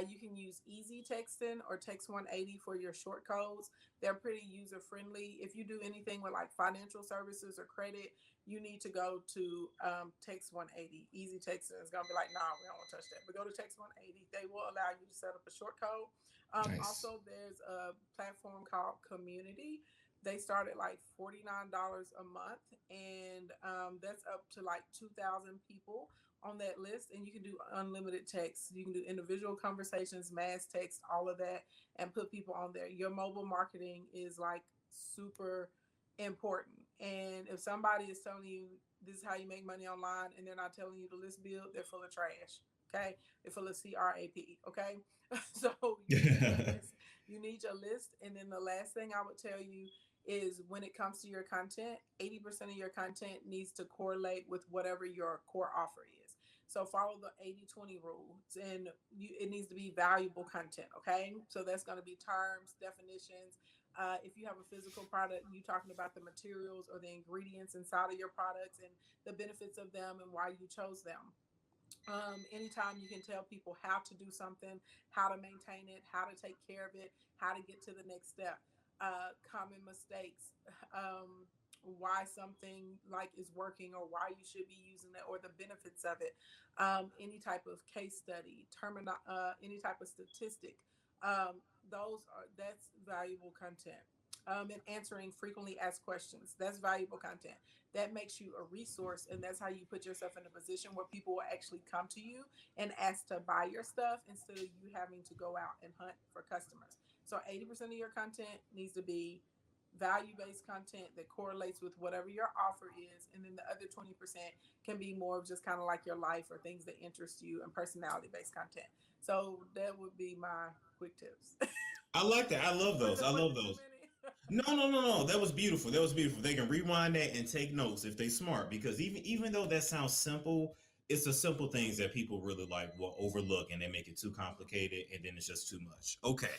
You can use easy texting or text 180 for your short codes. They're pretty user friendly. If you do anything with like financial services or credit, you need to go to text 180. Easy texting is going to be like, nah, we don't want to touch that. But go to text 180. They will allow you to set up a short code. nice. Also, there's a platform called Community. They start at like $49 a month, and that's up to like 2,000 people on that list. And you can do unlimited text. You can do individual conversations, mass text, all of that, and put people on there. Your mobile marketing is like super important. And if somebody is telling you this is how you make money online and they're not telling you the list build, they're full of trash. Okay. They're full of CRAP. Okay. So you need your list. And then the last thing I would tell you is when it comes to your content, 80% of your content needs to correlate with whatever your core offer is. So follow the 80-20 rules, and it needs to be valuable content. Okay. So that's going to be terms, definitions. If you have a physical product, you talking about the materials or the ingredients inside of your products and the benefits of them and why you chose them. Anytime you can tell people how to do something, how to maintain it, how to take care of it, how to get to the next step, common mistakes, why something like is working or why you should be using it or the benefits of it, any type of case study, any type of statistic. That's valuable content. And answering frequently asked questions. That's valuable content. That makes you a resource, and that's how you put yourself in a position where people will actually come to you and ask to buy your stuff instead of you having to go out and hunt for customers. So 80% of your content needs to be value-based content that correlates with whatever your offer is, and then the other 20% can be more of just kind of like your life or things that interest you and personality-based content. So that would be my quick tips. I like that. I love those. I love those. No. That was beautiful. That was beautiful. They can rewind that and take notes if they smart, because even though that sounds simple, it's the simple things that people really like will overlook, and they make it too complicated, and then it's just too much. Okay.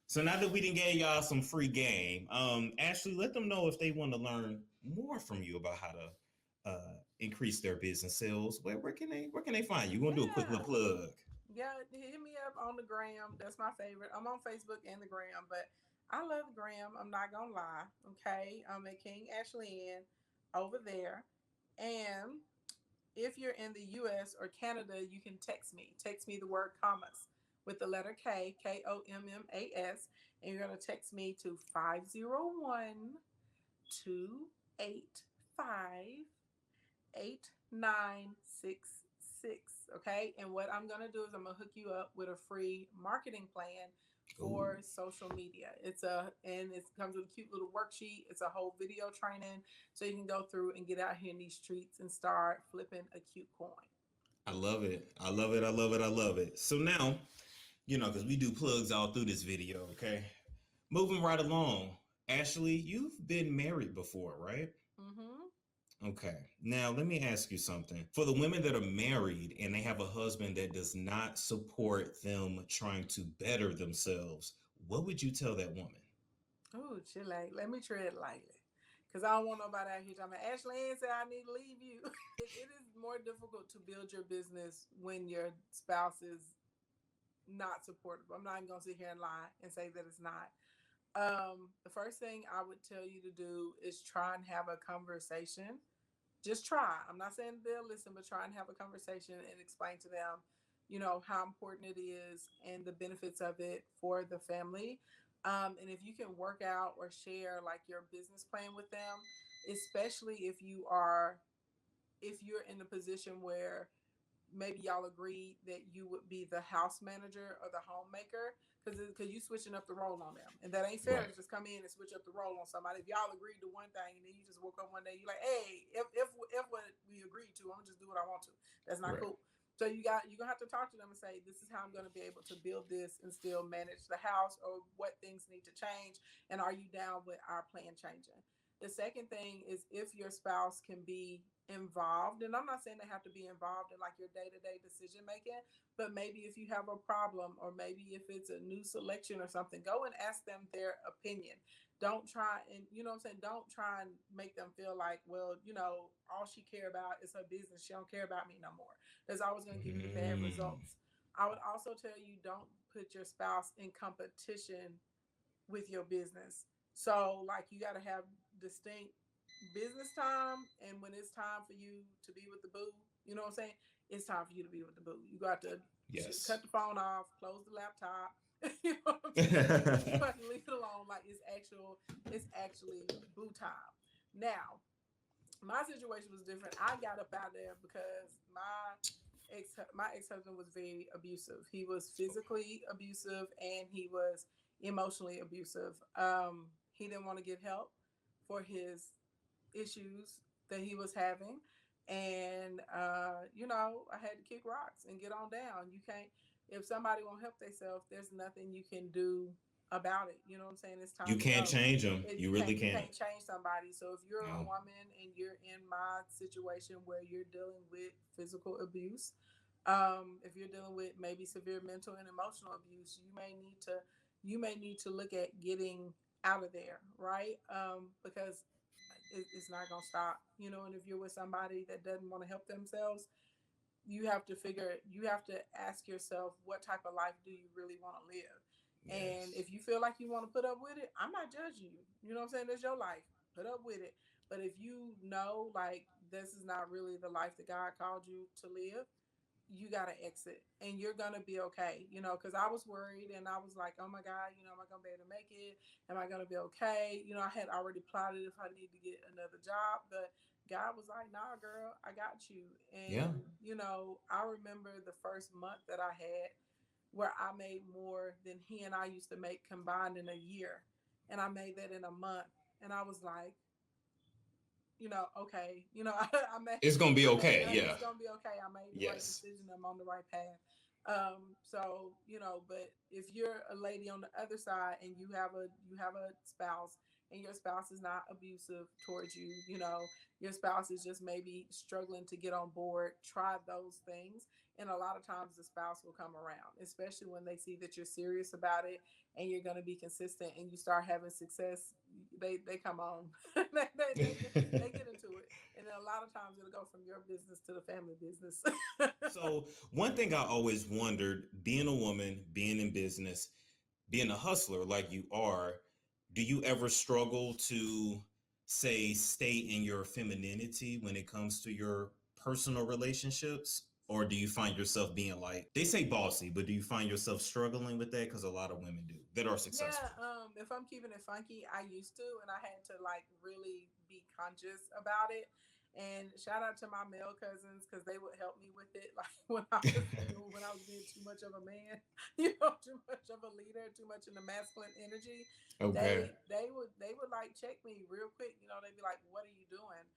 So now that we didn't get y'all some free game, Ashley, let them know if they want to learn more from you about how to increase their business sales. Where can they find you? We're gonna do a quick little plug. Yeah, hit me up on the gram. That's my favorite. I'm on Facebook and the gram, but I love the gram. I'm not gonna lie. Okay, I'm at KingAshleyAnn over there, and if you're in the U.S. or Canada, you can text me. Text me the word commas with the letter K, KOMMAS, and you're gonna text me to 501-285-8966. Okay, and what I'm gonna do is I'm gonna hook you up with a free marketing plan for social media. It comes with a cute little worksheet. It's a whole video training, so you can go through and get out here in these streets and start flipping a cute coin. I love it. I love it. I love it. I love it. So now, because we do plugs all through this video. Okay. Moving right along. Ashley, you've been married before, right? Mm-hmm. Okay. Now, let me ask you something. For the women that are married and they have a husband that does not support them trying to better themselves, what would you tell that woman? Oh, chill out. Let me tread lightly. Because I don't want nobody out here talking about Ashley said I need to leave you. It is more difficult to build your business when your spouse is not supportive. I'm not even going to sit here and lie and say that it's not. The first thing I would tell you to do is try and have a conversation. Just try. I'm not saying they'll listen, but try and have a conversation and explain to them, how important it is and the benefits of it for the family. And if you can work out or share like your business plan with them, especially if you're in a position where maybe y'all agreed that you would be the house manager or the homemaker, because you switching up the role on them, and that ain't fair Right. to just come in and switch up the role on somebody. If y'all agreed to one thing and then you just woke up one day, you're like, hey, if what we agreed to, I'm gonna just do what I want to. That's not Right. cool. So you're gonna have to talk to them and say, this is how I'm gonna be able to build this and still manage the house, or what things need to change, and are you down with our plan changing? The second thing is, if your spouse can be involved, and I'm not saying they have to be involved in like your day-to-day decision making, but maybe if you have a problem, or maybe if it's a new selection or something, go and ask them their opinion. Don't try and, don't try and make them feel like, well, all she care about is her business. She don't care about me no more. That's always going to give you bad Mm. results. I would also tell you, don't put your spouse in competition with your business. So like, you got to have distinct business time, and when it's time for you to be with the boo, you know what I'm saying? It's time for you to be with the boo. You got to Yes. cut the phone off, close the laptop. You know what I'm saying? You got to leave it alone. Like, it's actually boo time. Now, my situation was different. I got up out there because my ex-husband was very abusive. He was physically abusive and he was emotionally abusive. He didn't want to get help for his issues that he was having, and I had to kick rocks and get on down. You can't, if somebody won't help themselves, there's nothing you can do about it. You know what I'm saying? It's You time to can't go. change them. If You really you can't. can't change somebody. So if you're a No. woman and you're in my situation where you're dealing with physical abuse, if you're dealing with maybe severe mental and emotional abuse, you may need to look at getting out of there, right? Because it's not gonna stop, And if you're with somebody that doesn't want to help themselves, you have to ask yourself, what type of life do you really want to live? And Yes. if you feel like you want to put up with it, I'm not judging you. You know what I'm saying? That's your life. Put up with it. But if you know, like, this is not really the life that God called you to live, you got to exit, and you're going to be okay. Because I was worried, and I was like, oh my God, am I going to be able to make it? Am I going to be okay? I had already plotted if I need to get another job, but God was like, nah, girl, I got you. Yeah. And, I remember the first month that I had where I made more than he and I used to make combined in a year. And I made that in a month. And I was like, okay, I made It's gonna be I made okay. Yeah. it's gonna be okay. I made the right Yes. decision. I'm on the right path. So but if you're a lady on the other side and you have a spouse, and your spouse is not abusive towards you, your spouse is just maybe struggling to get on board, try those things. And a lot of times the spouse will come around, especially when they see that you're serious about it and you're going to be consistent and you start having success. They come on. They get into it, and then a lot of times it'll go from your business to the family business. So one thing I always wondered, being a woman, being in business, being a hustler like you are, do you ever struggle to say stay in your femininity when it comes to your personal relationships? Or do you find yourself being like, they say bossy, but do you find yourself struggling with that? Because a lot of women do that are successful. Yeah, if I'm keeping it funky, I used to, and I had to like really be conscious about it. And shout out to my male cousins because they would help me with it. Like when I was being too much of a man, too much of a leader, too much in the masculine energy. Okay. They would like check me real quick. They'd be like, "What are you doing?"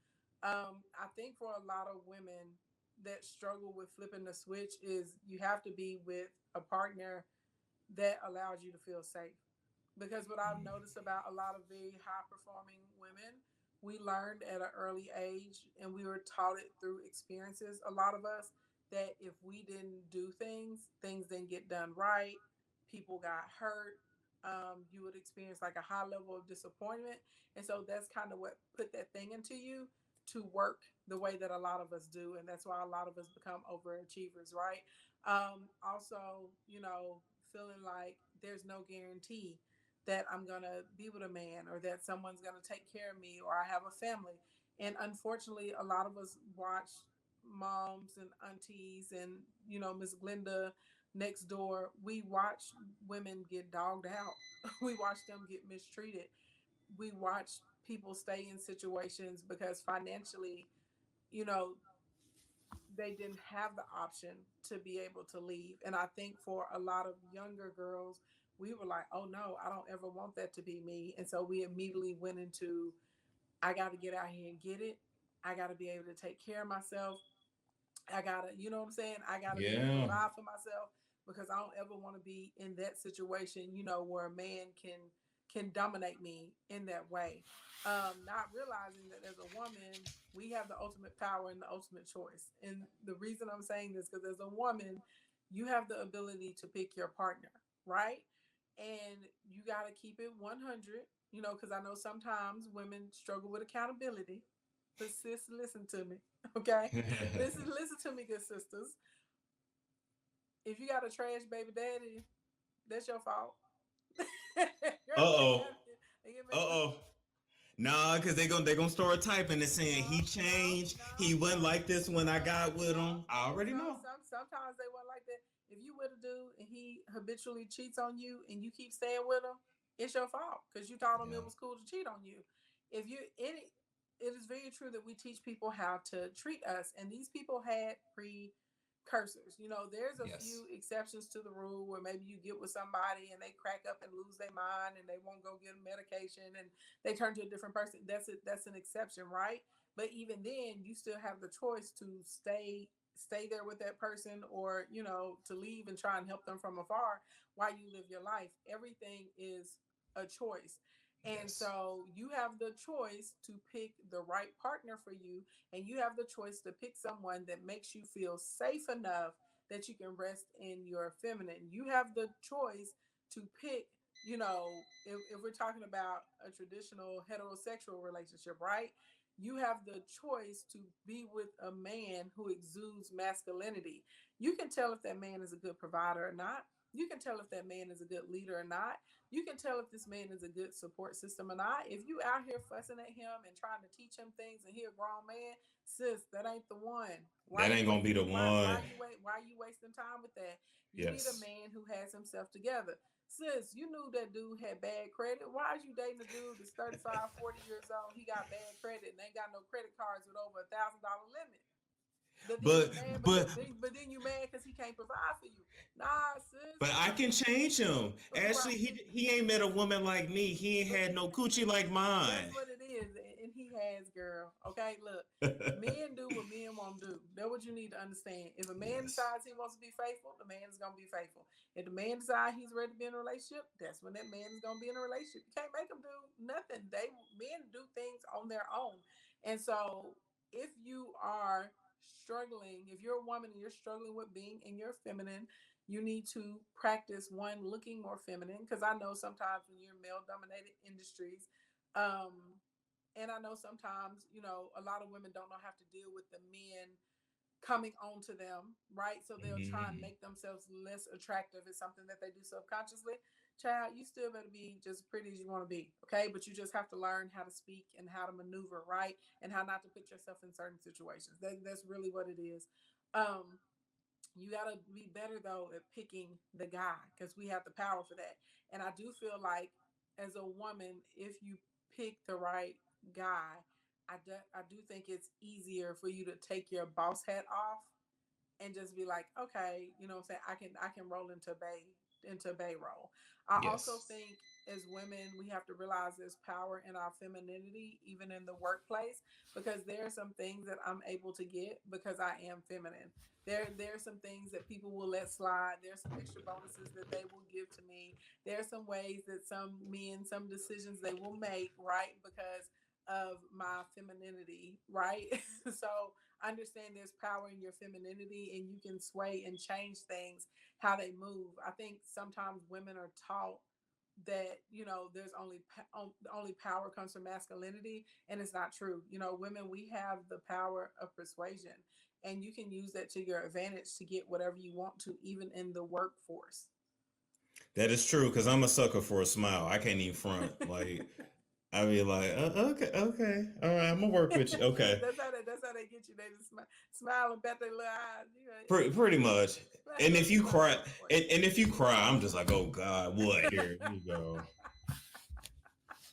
I think for a lot of women that struggle with flipping the switch is you have to be with a partner that allows you to feel safe. Because what I've noticed about a lot of very high performing women, we learned at an early age and we were taught it through experiences, a lot of us, that if we didn't do things didn't get done right, people got hurt. You would experience like a high level of disappointment. And so that's kind of what put that thing into you to work the way that a lot of us do. And that's why a lot of us become overachievers, right? Also, feeling like there's no guarantee that I'm going to be with a man or that someone's going to take care of me or I have a family. And unfortunately, a lot of us watch moms and aunties and, Miss Glenda next door. We watch women get dogged out. We watch them get mistreated. We watch people stay in situations because financially, you know, they didn't have the option to be able to leave. And I think for a lot of younger girls, we were like, oh no, I don't ever want that to be me. And so we immediately went into, I got to get out here and get it. I got to be able to take care of myself. I got to, you know what I'm saying? I got to be able to Yeah. provide for myself because I don't ever want to be in that situation, where a man can dominate me in that way. Not realizing that as a woman, we have the ultimate power and the ultimate choice. And the reason I'm saying this, because as a woman, you have the ability to pick your partner, right? And you got to keep it 100, because I know sometimes women struggle with accountability. But sis, listen to me, okay? Listen to me, good sisters. If you got a trash baby daddy, that's your fault. Uh-oh. Uh-oh. Nah, because they gonna start typing and saying he changed. He wasn't like this when I got with him. I already know. Sometimes they weren't like that. If you with a dude and he habitually cheats on you and you keep staying with him, it's your fault because you taught him it was cool to cheat on you. If you it is very true that we teach people how to treat us, and these people had precursors. There's a few exceptions to the rule where maybe you get with somebody and they crack up and lose their mind and they won't go get medication and they turn to a different person. That's an exception, right? But even then, you still have the choice to stay there with that person or to leave and try and help them from afar while you live your life. Everything is a choice. And so you have the choice to pick the right partner for you, and you have the choice to pick someone that makes you feel safe enough that you can rest in your feminine. You have the choice to pick, if we're talking about a traditional heterosexual relationship, right? You have the choice to be with a man who exudes masculinity. You can tell if that man is a good provider or not. You can tell if that man is a good leader or not. You can tell if this man is a good support system or not. If you out here fussing at him and trying to teach him things and he a grown man, sis, that ain't the one. That ain't gonna be the one. Why are you wasting time with that? You need a Yes. man who has himself together. Sis, you knew that dude had bad credit. Why is you dating a dude that's 35, 40 years old? He got bad credit and ain't got no credit cards with over $1,000 limit. But then But you mad but then you mad because he can't provide for you. Nah, sis. but I can change him. Right. Actually, he ain't met a woman like me. He ain't had no coochie like That's mine. what it is. And he has, girl. Okay, look. Men do what men won't do. That's what you need to understand. If a man Yes. decides he wants to be faithful, the man is gonna be faithful. If the man decides he's ready to be in a relationship, that's when that man is gonna be in a relationship. You can't make them do nothing. Men do things on their own. And so if you are struggling, if you're a woman and you're struggling with being in your feminine, you need to practice one, looking more feminine. Because I know sometimes when you're in male dominated industries, um, and I know sometimes, a lot of women don't know how to deal with the men coming on to them, right? So they'll try and Mhm. make themselves less attractive. It's something that they do subconsciously. Child, you still better be just pretty as you want to be, okay? But you just have to learn how to speak and how to maneuver, right? And how not to put yourself in certain situations. That's really what it is. Um, you got to be better though at picking the guy because we have the power for that. And I do feel like as a woman, if you pick the right guy, I do think it's easier for you to take your boss hat off and just be like, okay, you know what I'm saying? I can roll into bae into bay role. I also Yes. think as women, we have to realize there's power in our femininity, even in the workplace, because there are some things that I'm able to get because I am feminine. There are some things that people will let slide. There's some extra bonuses that they will give to me. There's some ways that some men, some decisions they will make, right? Because of my femininity, right? So understand there's power in your femininity and you can sway and change things how they move. I think sometimes women are taught that there's only power comes from masculinity, and it's not true. Women, we have the power of persuasion, and you can use that to your advantage to get whatever you want to, even in the workforce. That is true because I'm a sucker for a smile. I can't even front. Like, I be like, okay, okay, all right, I'm gonna work with you. See, Okay, that's how they get you. They just smile and bat their little eyes. pretty much. And if you But cry, and if you cry, I'm just like, oh God, what? Here you go.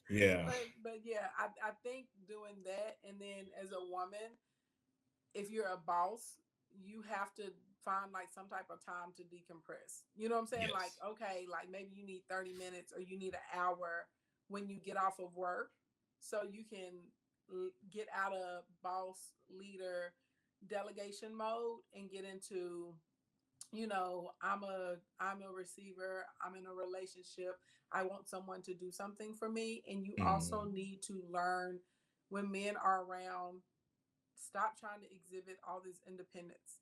Yeah. but yeah, I think doing that, and then as a woman, if you're a boss, you have to find like some type of time to decompress. You know what I'm saying? Like, Yes. okay, like maybe you need 30 minutes or you need an hour when you get off of work so you can get out of boss leader delegation mode and get into I'm a receiver, I'm in a relationship, I want someone to do something for me. And you also Mm. need to learn when men are around, stop trying to exhibit all this independence.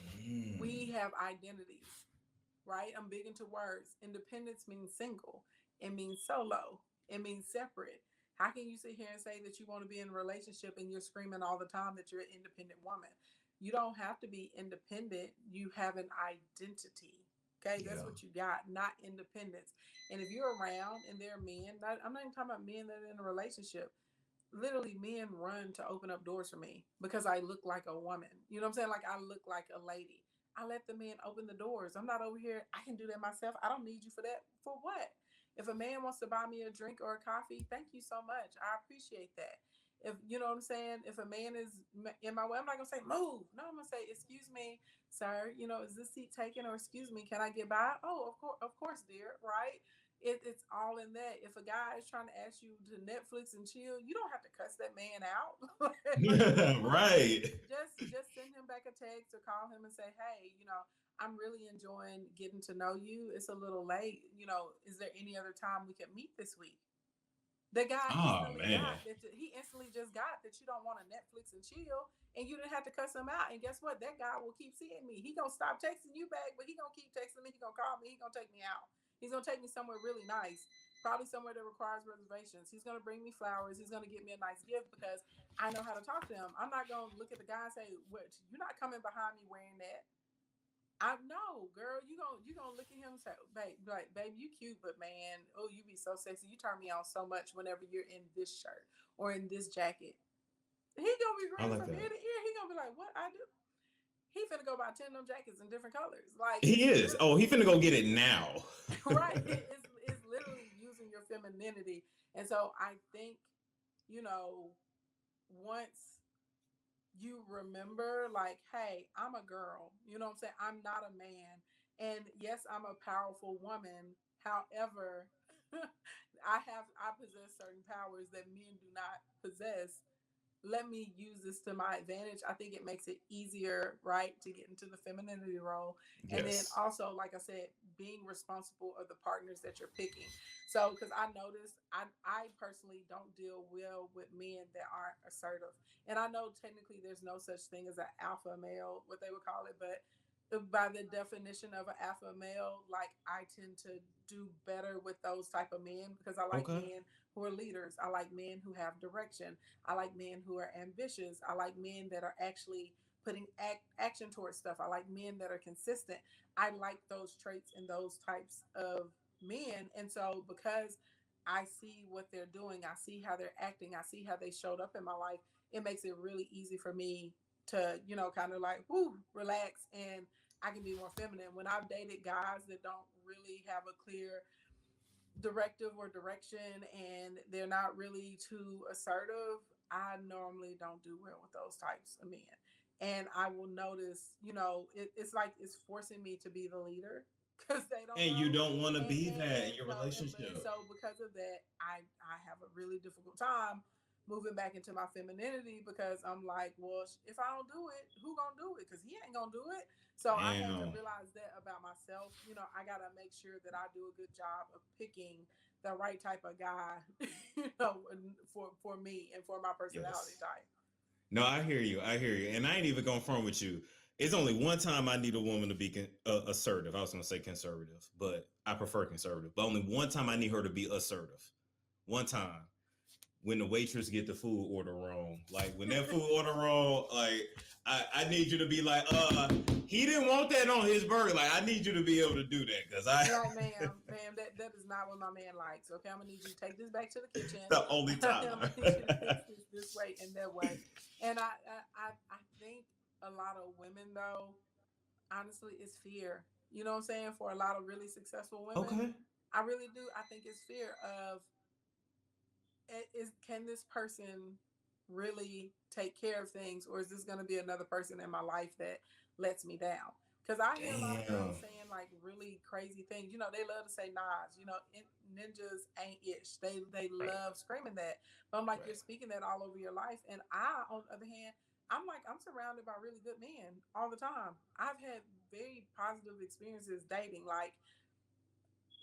Mm. We have identities, right? I'm big into words. Independence means single, it means solo, it means separate. How can you sit here and say that you want to be in a relationship and you're screaming all the time that you're an independent woman? You don't have to be independent. You have an identity. Okay, that's Yeah. what you got, not independence. And if you're around and there are men, I'm not even talking about men that are in a relationship. Literally, men run to open up doors for me because I look like a woman. You know what I'm saying? Like, I look like a lady. I let the men open the doors. I'm not over here. I can do that myself. I don't need you for that. For what? If a man wants to buy me a drink or a coffee, thank you so much. I appreciate that. If you know what I'm saying, if a man is in my way, I'm not gonna say move. No, I'm gonna say, excuse me, sir. Is this seat taken? Or excuse me, can I get by? Oh, of course, dear. Right? It's all in that. If a guy is trying to ask you to Netflix and chill, you don't have to cuss that man out. Like, Right. just send him back a text or call him and say, hey, I'm really enjoying getting to know you. It's a little late. Is there any other time we could meet this week? The guy Oh instantly man. got that. He instantly just got that you don't want to Netflix and chill, and you didn't have to cuss him out. And guess what? That guy will keep seeing me. He gonna stop texting you back, but he gonna keep texting me. He gonna call me. He gonna take me out. He's gonna take me somewhere really nice, probably somewhere that requires reservations. He's gonna bring me flowers. He's gonna get me a nice gift because I know how to talk to him. I'm not gonna look at the guy and say, "What? You're not coming behind me wearing that." I know, girl. You gonna look at him and say, "Babe, like, baby, you cute, but man, oh, you be so sexy. You turn me on so much whenever you're in this shirt or in this jacket." He gonna be I grinning like from that. ear to ear. He gonna be like, "What I do?" He finna go buy 10 of them jackets in different colors. Like, He it's is. Oh, he literally finna go get it now. right. It's literally using your femininity, and so I think once you remember, like, hey, I'm a girl. You know what I'm saying? I'm not a man. And yes, I'm a powerful woman. However, I possess certain powers that men do not possess. Let me use this to my advantage. I think it makes it easier, right, to get into the femininity role. And then Yes. also, like I said, being responsible of the partners that you're picking. So, because I noticed, I personally don't deal well with men that aren't assertive. And I know technically there's no such thing as an alpha male, what they would call it, but by the definition of an alpha male, like, I tend to do better with those type of men because I like Okay. men who are leaders. I like men who have direction. I like men who are ambitious. I like men that are actually putting action towards stuff. I like men that are consistent. I like those traits and those types of men. And so because I see what they're doing, I see how they're acting, I see how they showed up in my life, it makes it really easy for me to, kind of like, whoo, relax, and I can be more feminine. When I've dated guys that don't really have a clear directive or direction and they're not really too assertive, I normally don't do well with those types of men. And I will notice, it's like it's forcing me to be the leader. because they don't. And know. you don't want to be And, that in your you know, relationship. and so because of that, I have a really difficult time moving back into my femininity because I'm like, well, if I don't do it, who gonna do it? Because he ain't gonna do it. So I had to realize that about myself. You know, I gotta make sure that I do a good job of picking the right type of guy, you know, for me and for my personality type. No, I hear you. And I ain't even going front with you. It's only one time I need a woman to be assertive. I was going to say conservative, but I prefer conservative. But only one time I need her to be assertive. One time. When the waitress get the food order wrong. Like, when that food order wrong, like, I need you to be like, he didn't want that on his burger. Like, I need you to be able to do that. Because Like, ma'am, that is not what my man likes. Okay, I'm going to need you to take this back to the kitchen. The only time. I'm going to need you to fix this way and that way. And I think a lot of women, though, honestly, it's fear. You know what I'm saying? For a lot of really successful women. Okay. I really do. I think it's fear of, can this person really take care of things, or is this going to be another person in my life that lets me down? Because I hear a lot of girls saying like really crazy things. You know, they love to say Nas. You know, ninjas ain't ish. They love screaming that. But I'm like, you're speaking that all over your life. And I, on the other hand, I'm like, I'm surrounded by really good men all the time. I've had very positive experiences dating, like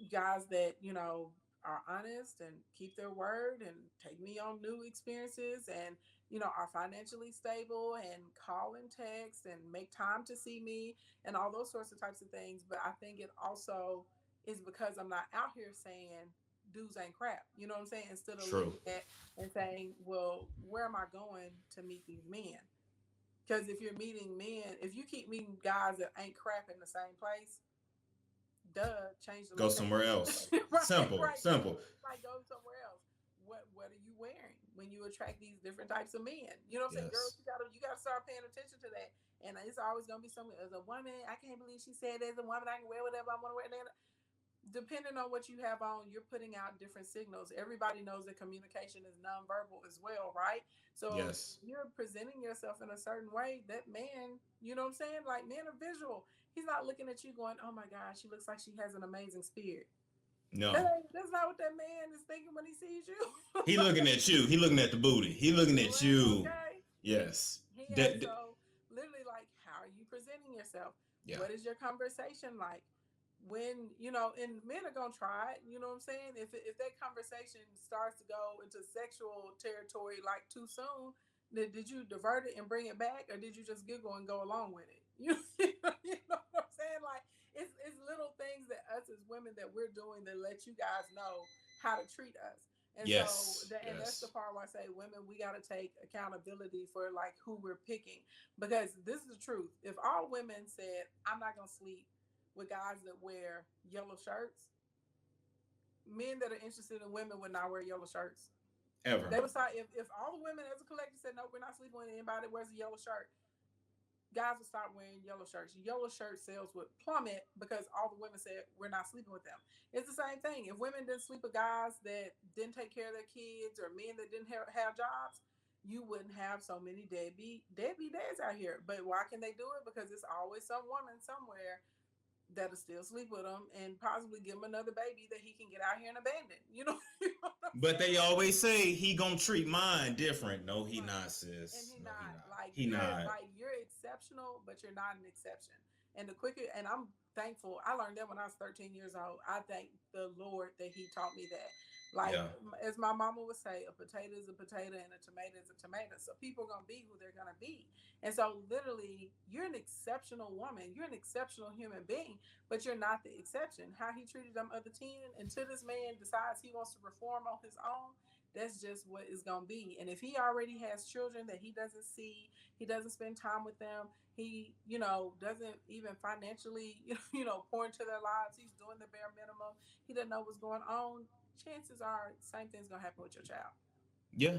guys that, you know, are honest and keep their word and take me on new experiences and, you know, are financially stable and call and text and make time to see me and all those sorts of types of things. But I think it also is because I'm not out here saying dudes ain't crap. You know what I'm saying? Instead of looking at and saying, well, where am I going to meet these men? Because if you're meeting men, if you keep meeting guys that ain't crap in the same place, change the go somewhere else. Simple. Like, go somewhere else. What are you wearing when you attract these different types of men? You know what I'm saying? Girls, you gotta start paying attention to that. And it's always gonna be something as a woman. I can't believe she said as a woman I can wear whatever I want to wear. Depending on what you have on, you're putting out different signals. Everybody knows that communication is nonverbal as well, right? So you're presenting yourself in a certain way, that man, you know what I'm saying? Like, men are visual. He's not looking at you going, oh my gosh, she looks like she has an amazing spirit. No. That's not what that man is thinking when he sees you. He looking at you. He looking at the booty. He looking at you. Okay. Yes. So literally, like, how are you presenting yourself? Yeah. What is your conversation like? When, you know, and men are going to try it, you know what I'm saying? If that conversation starts to go into sexual territory like too soon, did you divert it and bring it back, or did you just giggle and go along with it? You know what I'm saying? Like, it's little things that us as women that we're doing that let you guys know how to treat us. And and that's the part where I say, women, we got to take accountability for like who we're picking, because this is the truth. If all women said, I'm not going to sleep with guys that wear yellow shirts, men that are interested in women would not wear yellow shirts. Ever. They would start, if all the women as a collective said, no, we're not sleeping with anybody that wears a yellow shirt, guys will start wearing yellow shirts. Yellow shirt sales would plummet because all the women said, we're not sleeping with them. It's the same thing. If women didn't sleep with guys that didn't take care of their kids, or men that didn't have jobs, you wouldn't have so many deadbeat dads out here. But why can they do it? Because it's always some woman somewhere that'll still sleep with him and possibly give him another baby that he can get out here and abandon. You know but they always say he gonna treat mine different. No, he not, sis. And he not. Like, you're exceptional, but you're not an exception. And and I'm thankful. I learned that when I was 13 years old. I thank the Lord that he taught me that. Like, as my mama would say, a potato is a potato and a tomato is a tomato. So people are going to be who they're going to be. And so literally, you're an exceptional woman. You're an exceptional human being, but you're not the exception. How he treated them other 10 until this man decides he wants to reform on his own, that's just what it's going to be. And if he already has children that he doesn't see, he doesn't spend time with them, he, you know, doesn't even financially, you know, pour into their lives, he's doing the bare minimum, he doesn't know what's going on, chances are same thing's gonna happen with your child. Yeah.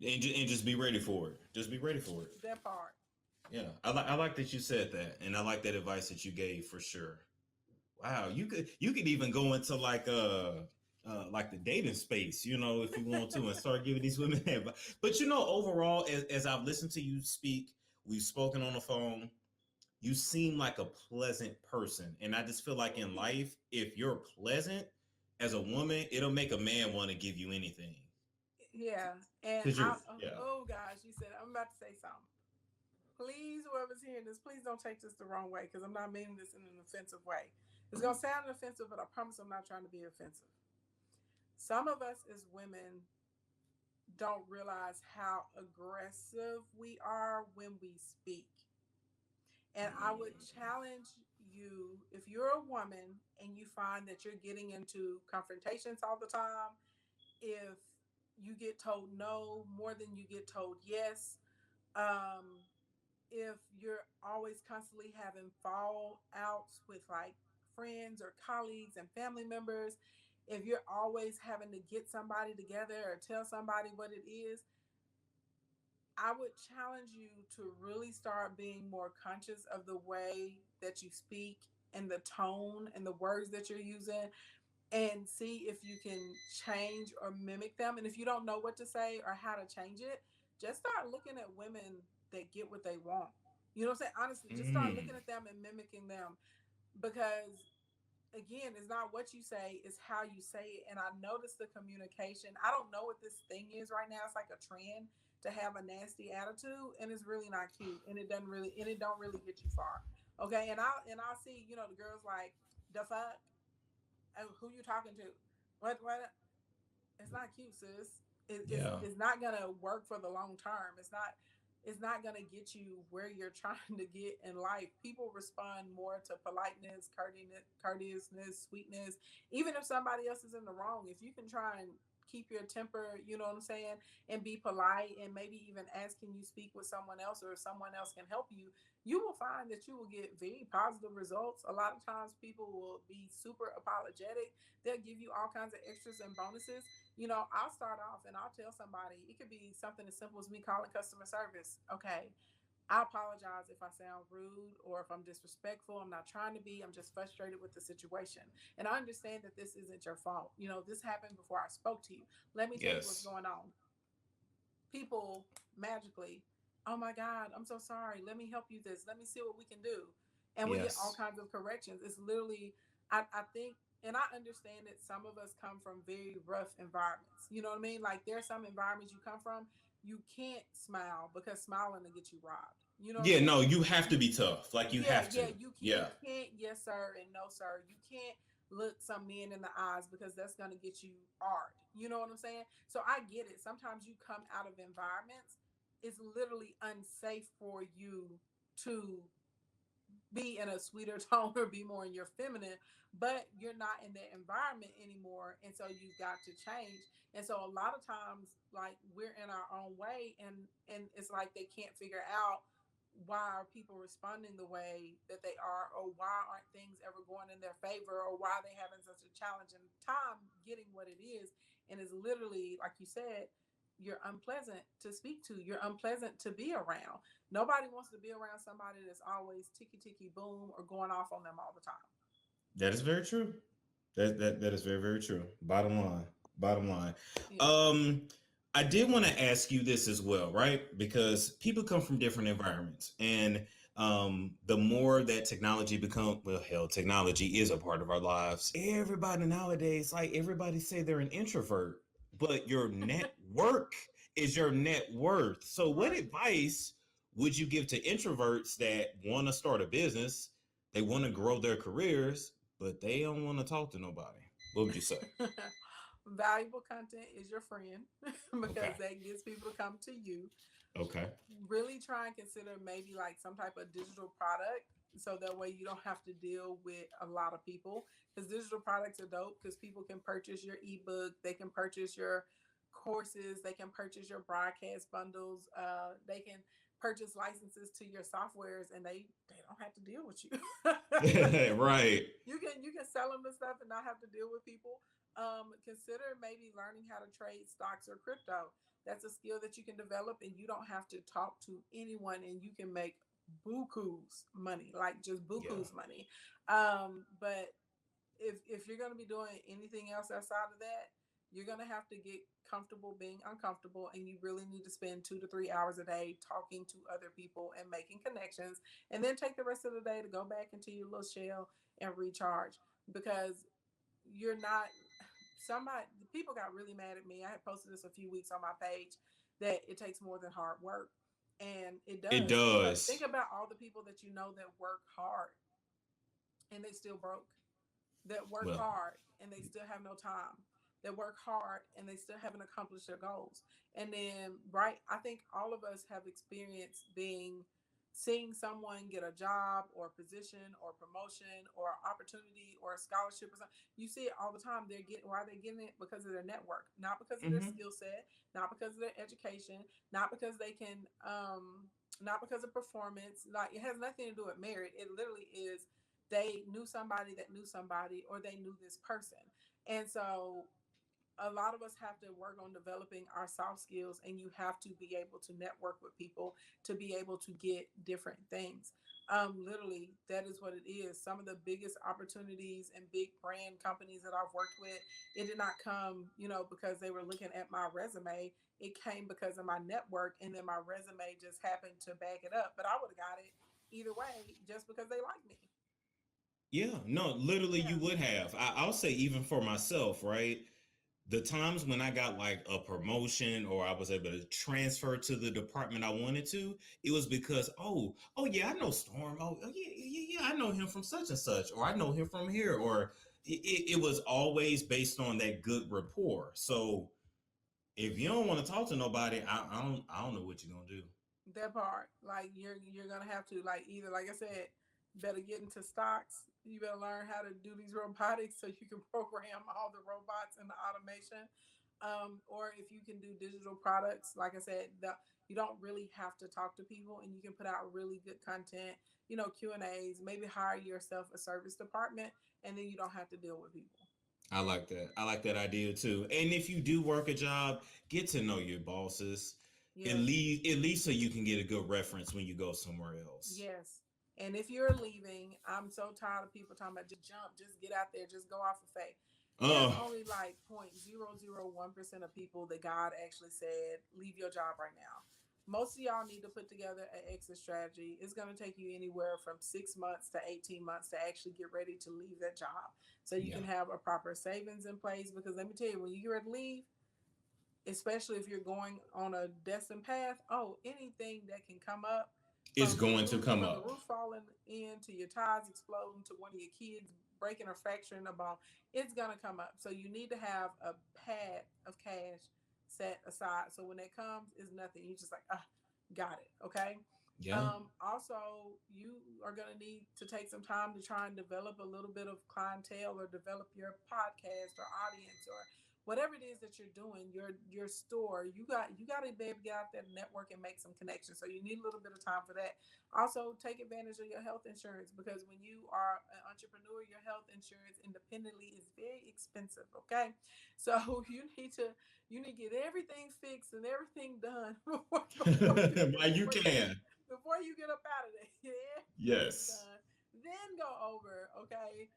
And just be ready for it. Just be ready for it. That part. Yeah. I like that you said that, and I like that advice that you gave for sure. Wow, you could even go into like the dating space, you know, if you want to, and start giving these women advice. But you know, overall, as I've listened to you speak, we've spoken on the phone, you seem like a pleasant person. And I just feel like in life, if you're pleasant as a woman, it'll make a man want to give you anything. Yeah. And Because you're, oh gosh, you said I'm about to say something. Please, whoever's hearing this, please don't take this the wrong way, because I'm not meaning this in an offensive way. It's gonna sound offensive, but I promise I'm not trying to be offensive. Some of us as women don't realize how aggressive we are when we speak. And I would challenge you, if you're a woman and you find that you're getting into confrontations all the time, if you get told no more than you get told yes, um, if you're always constantly having fallouts with like friends or colleagues and family members, if you're always having to get somebody together or tell somebody what it is, I would challenge you to really start being more conscious of the way that you speak and the tone and the words that you're using, and see if you can change or mimic them. And if you don't know what to say or how to change it, just start looking at women that get what they want. You know what I'm saying? Honestly, just start looking at them and mimicking them, because again, it's not what you say, it's how you say it. And I noticed the communication. I don't know what this thing is right now. It's like a trend to have a nasty attitude, and it's really not cute, and it don't really get you far. Okay. And I'll see, the girls like, the fuck, who you talking to? What? It's not cute, sis. yeah. It's not gonna work for the long term. It's not gonna get you where you're trying to get in life. People respond more to politeness, courteousness, sweetness. Even if somebody else is in the wrong, if you can try and keep your temper, you know what I'm saying, and be polite, and maybe even ask, can you speak with someone else, or if someone else can help you, you will find that you will get very positive results. A lot of times people will be super apologetic. They'll give you all kinds of extras and bonuses. I'll start off and I'll tell somebody, it could be something as simple as me calling customer service. Okay, I apologize if I sound rude or if I'm disrespectful. I'm not trying to be. I'm just frustrated with the situation. And I understand that this isn't your fault. This happened before I spoke to you. Let me tell you what's Yes. going on. People magically, oh my God, I'm so sorry. Let me help you this. Let me see what we can do. And we get all Yes. kinds of corrections. It's literally, I think, and I understand that some of us come from very rough environments. You know what I mean? Like, there's some environments you come from, you can't smile, because smiling will get you robbed. You know what I'm Yeah, no, saying? you have to be tough. Like, you Yeah, have yeah, to. you Yeah. can't yes sir and no sir. You can't look some men in the eyes, because that's gonna get you hard. You know what I'm saying? So I get it. Sometimes you come out of environments, it's literally unsafe for you to be in a sweeter tone or be more in your feminine, but you're not in that environment anymore, and so you've got to change. And so a lot of times, like, we're in our own way, and it's like they can't figure out why are people responding the way that they are, or why aren't things ever going in their favor, or why are they having such a challenging time getting what it is. And it's literally, like you said, you're unpleasant to speak to, you're unpleasant to be around. Nobody wants to be around somebody that's always ticky ticky boom or going off on them all the time. That is very true. That is very, very true. Bottom line. Bottom line. Yeah. Um, I did want to ask you this as well, right? Because people come from different environments, and the more that technology become, well, hell, technology is a part of our lives. Everybody nowadays, like, everybody say they're an introvert, but your network is your net worth. So, what Right. advice would you give to introverts that want to start a business? They want to grow their careers, but they don't want to talk to nobody. What would you say? Valuable content is your friend Okay. because that gets people to come to you. Okay. Really try and consider maybe like some type of digital product, so that way you don't have to deal with a lot of people, because digital products are dope, because people can purchase your ebook, they can purchase your courses, they can purchase your broadcast bundles, they can purchase licenses to your softwares, and they don't have to deal with you. Right. You can sell them the stuff and not have to deal with people. Consider maybe learning how to trade stocks or crypto. That's a skill that you can develop, and you don't have to talk to anyone, and you can make buku's money, like just Yeah. buku's money. But if you're going to be doing anything else outside of that, you're going to have to get comfortable being uncomfortable, and you really need to spend 2 to 3 hours a day talking to other people and making connections, and then take the rest of the day to go back into your little shell and recharge, because you're not somebody. People got really mad at me. I had posted this a few weeks on my page that it takes more than hard work, and it does. It But does. think about all the people that you know that work hard and they still broke, that work Well, hard and they still have no time, that work hard and they still haven't accomplished their goals. And then, right, I think all of us have experienced seeing someone get a job or a position or promotion or opportunity or a scholarship or something. You see it all the time. Why are they getting it? Because of their network, not because of their skill set, not because of their education, not because they can, not because of performance. Like, it has nothing to do with merit. It literally is, they knew somebody that knew somebody, or they knew this person. And so a lot of us have to work on developing our soft skills, and you have to be able to network with people to be able to get different things. Literally, that is what it is. Some of the biggest opportunities and big brand companies that I've worked with, it did not come, because they were looking at my resume. It came because of my network, and then my resume just happened to back it up. But I would have got it either way just because they like me. Yeah, no, literally Yeah. you would have. I'll say even for myself, right? The times when I got like a promotion or I was able to transfer to the department I wanted to, it was because, oh yeah, I know Storm. Oh yeah, I know him from such and such, or I know him from here, or it was always based on that good rapport. So if you don't want to talk to nobody, I don't know what you're gonna do. That part, like, you're gonna have to, like, either, like I said, better get into stocks. You better learn how to do these robotics so you can program all the robots and the automation. Or if you can do digital products, like I said, you don't really have to talk to people, and you can put out really good content. Q&As. Maybe hire yourself a service department, and then you don't have to deal with people. I like that. I like that idea too. And if you do work a job, get to know your bosses. Yes. At least so you can get a good reference when you go somewhere else. Yes. And if you're leaving, I'm so tired of people talking about just jump, just get out there, just go off of faith. There's only like 0.001% of people that God actually said, leave your job right now. Most of y'all need to put together an exit strategy. It's going to take you anywhere from 6 months to 18 months to actually get ready to leave that job. So you can have a proper savings in place, because let me tell you, when you get ready to leave, especially if you're going on a destined path, anything that can come up, It's going to come from up. the roof falling into your tires exploding, to one of your kids breaking or fracturing a bone, it's going to come up. So you need to have a pad of cash set aside, so when it comes, it's nothing. You just like, got it. Okay. Yeah. Also, you are going to need to take some time to try and develop a little bit of clientele, or develop your podcast or audience, or whatever it is that you're doing, your store. You got to be able to get out there, network, and make some connections. So you need a little bit of time for that. Also, take advantage of your health insurance, because when you are an entrepreneur, your health insurance independently is very expensive. Okay, so you need to get everything fixed and everything done While you can. before you get up out of there. Yeah. Yes. Then go over, okay,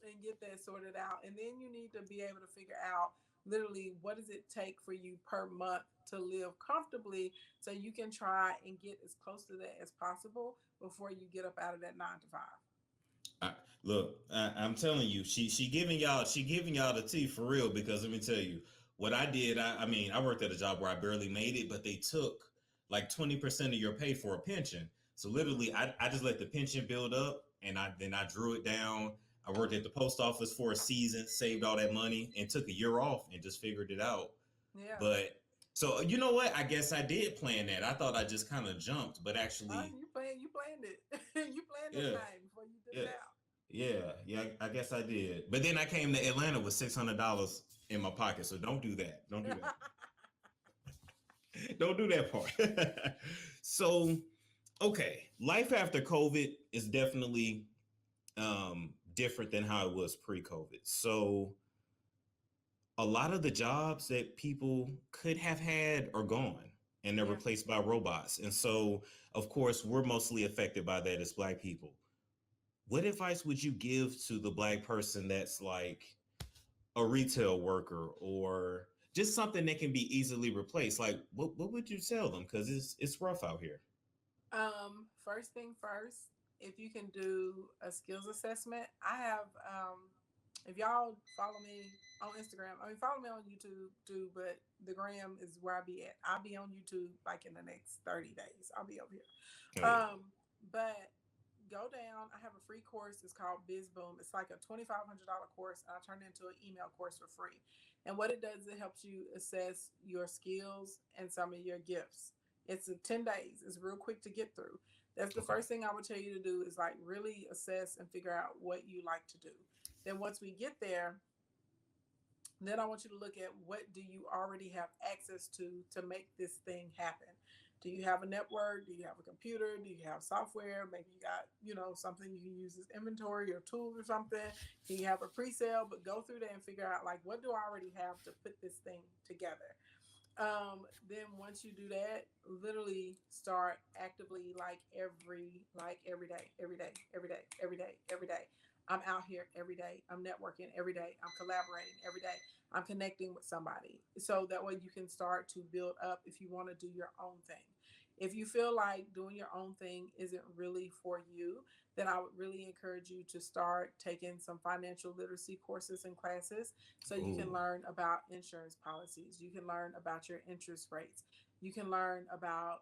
and get that sorted out. And then you need to be able to figure out literally what does it take for you per month to live comfortably, so you can try and get as close to that as possible before you get up out of that 9 to 5. Look, I'm telling you, she giving y'all the tea for real, because let me tell you what I did. I mean, I worked at a job where I barely made it, but they took like 20% of your pay for a pension. So literally, I just let the pension build up, and I drew it down. I worked at the post office for a season, saved all that money, and took a year off and just figured it out. Yeah. But so you know what? I guess I did plan that. I thought I just kind of jumped, but actually, you planned it. You planned the time before you did it out. Yeah. I guess I did. But then I came to Atlanta with $600 in my pocket. So don't do that. Don't do that. Don't do that part. So, okay, life after COVID is definitely different than how it was pre-COVID. So a lot of the jobs that people could have had are gone, and they're replaced by robots. And so, of course, we're mostly affected by that as Black people. What advice would you give to the Black person that's like, a retail worker or just something that can be easily replaced, like what would you tell them? Because it's rough out here. First thing first, if you can do a skills assessment, I have, if y'all follow me on Instagram, I mean, follow me on YouTube too, but the gram is where I be at. I'll be on YouTube like in the next 30 days. I'll be over here. Oh, yeah. But go down. I have a free course. It's called Biz Boom. It's like a $2,500 course. And I turned it into an email course for free. And what it does, it helps you assess your skills and some of your gifts. It's 10 days. It's real quick to get through. That's the first thing I would tell you to do is like really assess and figure out what you like to do. Then once we get there, then I want you to look at what do you already have access to make this thing happen. Do you have a network? Do you have a computer? Do you have software? Maybe you got, something you can use as inventory or tool or something. Do you have a pre-sale? But go through that and figure out like, what do I already have to put this thing together? Then once you do that, literally start actively like every day. I'm out here every day. I'm networking every day. I'm collaborating every day. I'm connecting with somebody. So that way you can start to build up if you want to do your own thing. If you feel like doing your own thing isn't really for you, then I would really encourage you to start taking some financial literacy courses and classes so you can learn about insurance policies. You can learn about your interest rates. You can learn about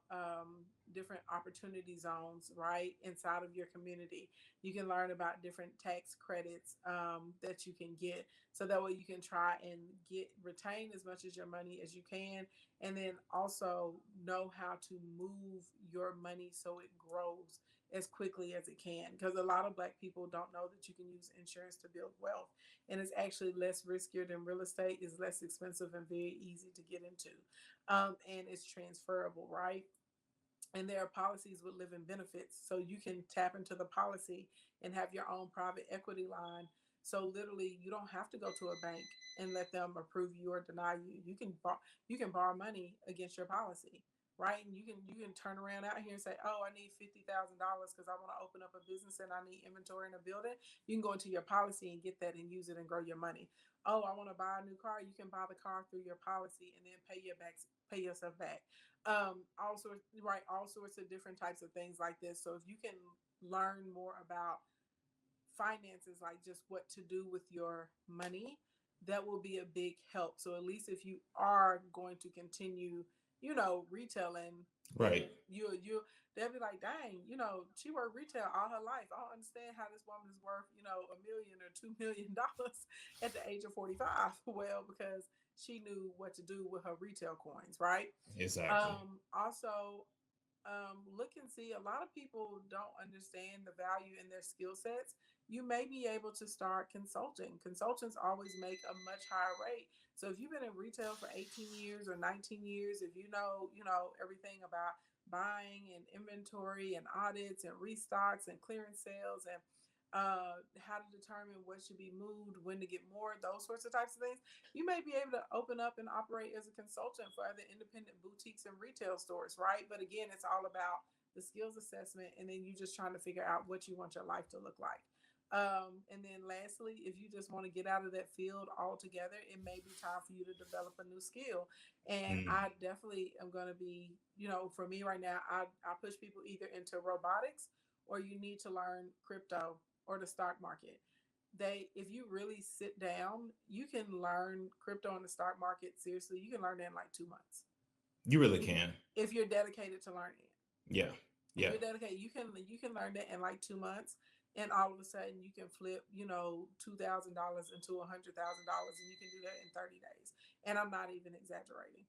different opportunity zones, right, inside of your community. You can learn about different tax credits that you can get. So that way you can try and retain as much as your money as you can. And then also know how to move your money so it grows as quickly as it can. Because a lot of Black people don't know that you can use insurance to build wealth. And it's actually less riskier than real estate. It's less expensive and very easy to get into. And it's transferable, right? And there are policies with living benefits. So you can tap into the policy and have your own private equity line. So literally you don't have to go to a bank and let them approve you or deny you. You can borrow money against your policy, right? And you can turn around out here and say, oh, I need $50,000 because I want to open up a business and I need inventory in a building. You can go into your policy and get that and use it and grow your money. Oh, I want to buy a new car. You can buy the car through your policy and then pay yourself back. All sorts of different types of things like this. So if you can learn more about finances, like just what to do with your money, that will be a big help. So at least if you are going to continue, retailing, Right. They'll be like, dang, she worked retail all her life. I don't understand how this woman is worth, $1 million or $2 million at the age of 45. Well, because she knew what to do with her retail coins, right? Exactly. Also, look and see, a lot of people don't understand the value in their skill sets. You may be able to start consulting. Consultants always make a much higher rate. So if you've been in retail for 18 years or 19 years, if you know everything about buying and inventory and audits and restocks and clearance sales and how to determine what should be moved, when to get more, those sorts of types of things, you may be able to open up and operate as a consultant for other independent boutiques and retail stores, right? But again, it's all about the skills assessment, and then you just trying to figure out what you want your life to look like. And then lastly, if you just want to get out of that field altogether, it may be time for you to develop a new skill. And I definitely am going to be, for me right now, I push people either into robotics or you need to learn crypto or the stock market. If you really sit down, you can learn crypto and the stock market. Seriously, you can learn that in like 2 months. You really can. If you're dedicated to learning it. Yeah. Yeah. If you're dedicated, you can learn that in like 2 months. And all of a sudden you can flip, $2,000 into $100,000 and you can do that in 30 days. And I'm not even exaggerating.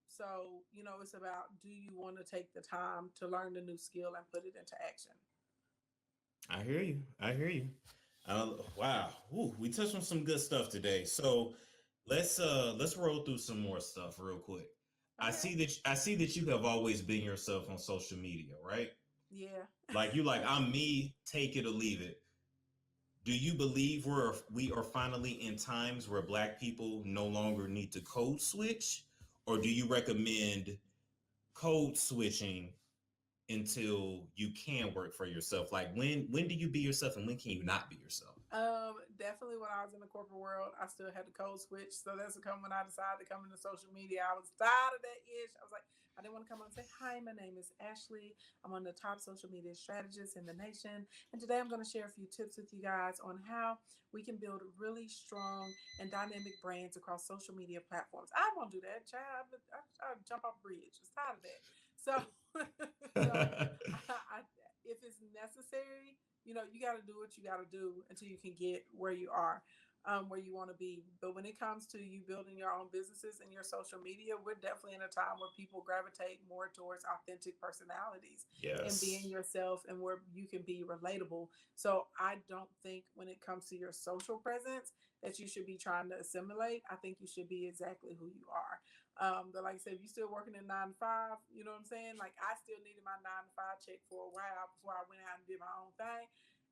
So, it's about, do you want to take the time to learn the new skill and put it into action? I hear you. Wow. Ooh, we touched on some good stuff today. So let's roll through some more stuff real quick. Okay. I see that you have always been yourself on social media, right? Yeah. Like I'm me, take it or leave it. Do you believe we are finally in times where Black people no longer need to code switch? Or do you recommend code switching until you can work for yourself? Like when do you be yourself and when can you not be yourself? Definitely when I was in the corporate world, I still had the code switch. So that's when I decided to come into social media. I was tired of that ish. I was like, I didn't want to come on and say, hi, my name is Ashley. I'm one of the top social media strategists in the nation. And today I'm going to share a few tips with you guys on how we can build really strong and dynamic brands across social media platforms. I won't do that, child. I'll jump off a bridge. I'm tired of that. So, if it's necessary, you got to do what you got to do until you can get where you are, where you want to be. But when it comes to you building your own businesses and your social media, we're definitely in a time where people gravitate more towards authentic personalities and being yourself and where you can be relatable. So I don't think when it comes to your social presence that you should be trying to assimilate. I think you should be exactly who you are. But like I said, if you're still working in 9 to 5, you know what I'm saying? Like I still needed my 9 to 5 check for a while before I went out and did my own thing.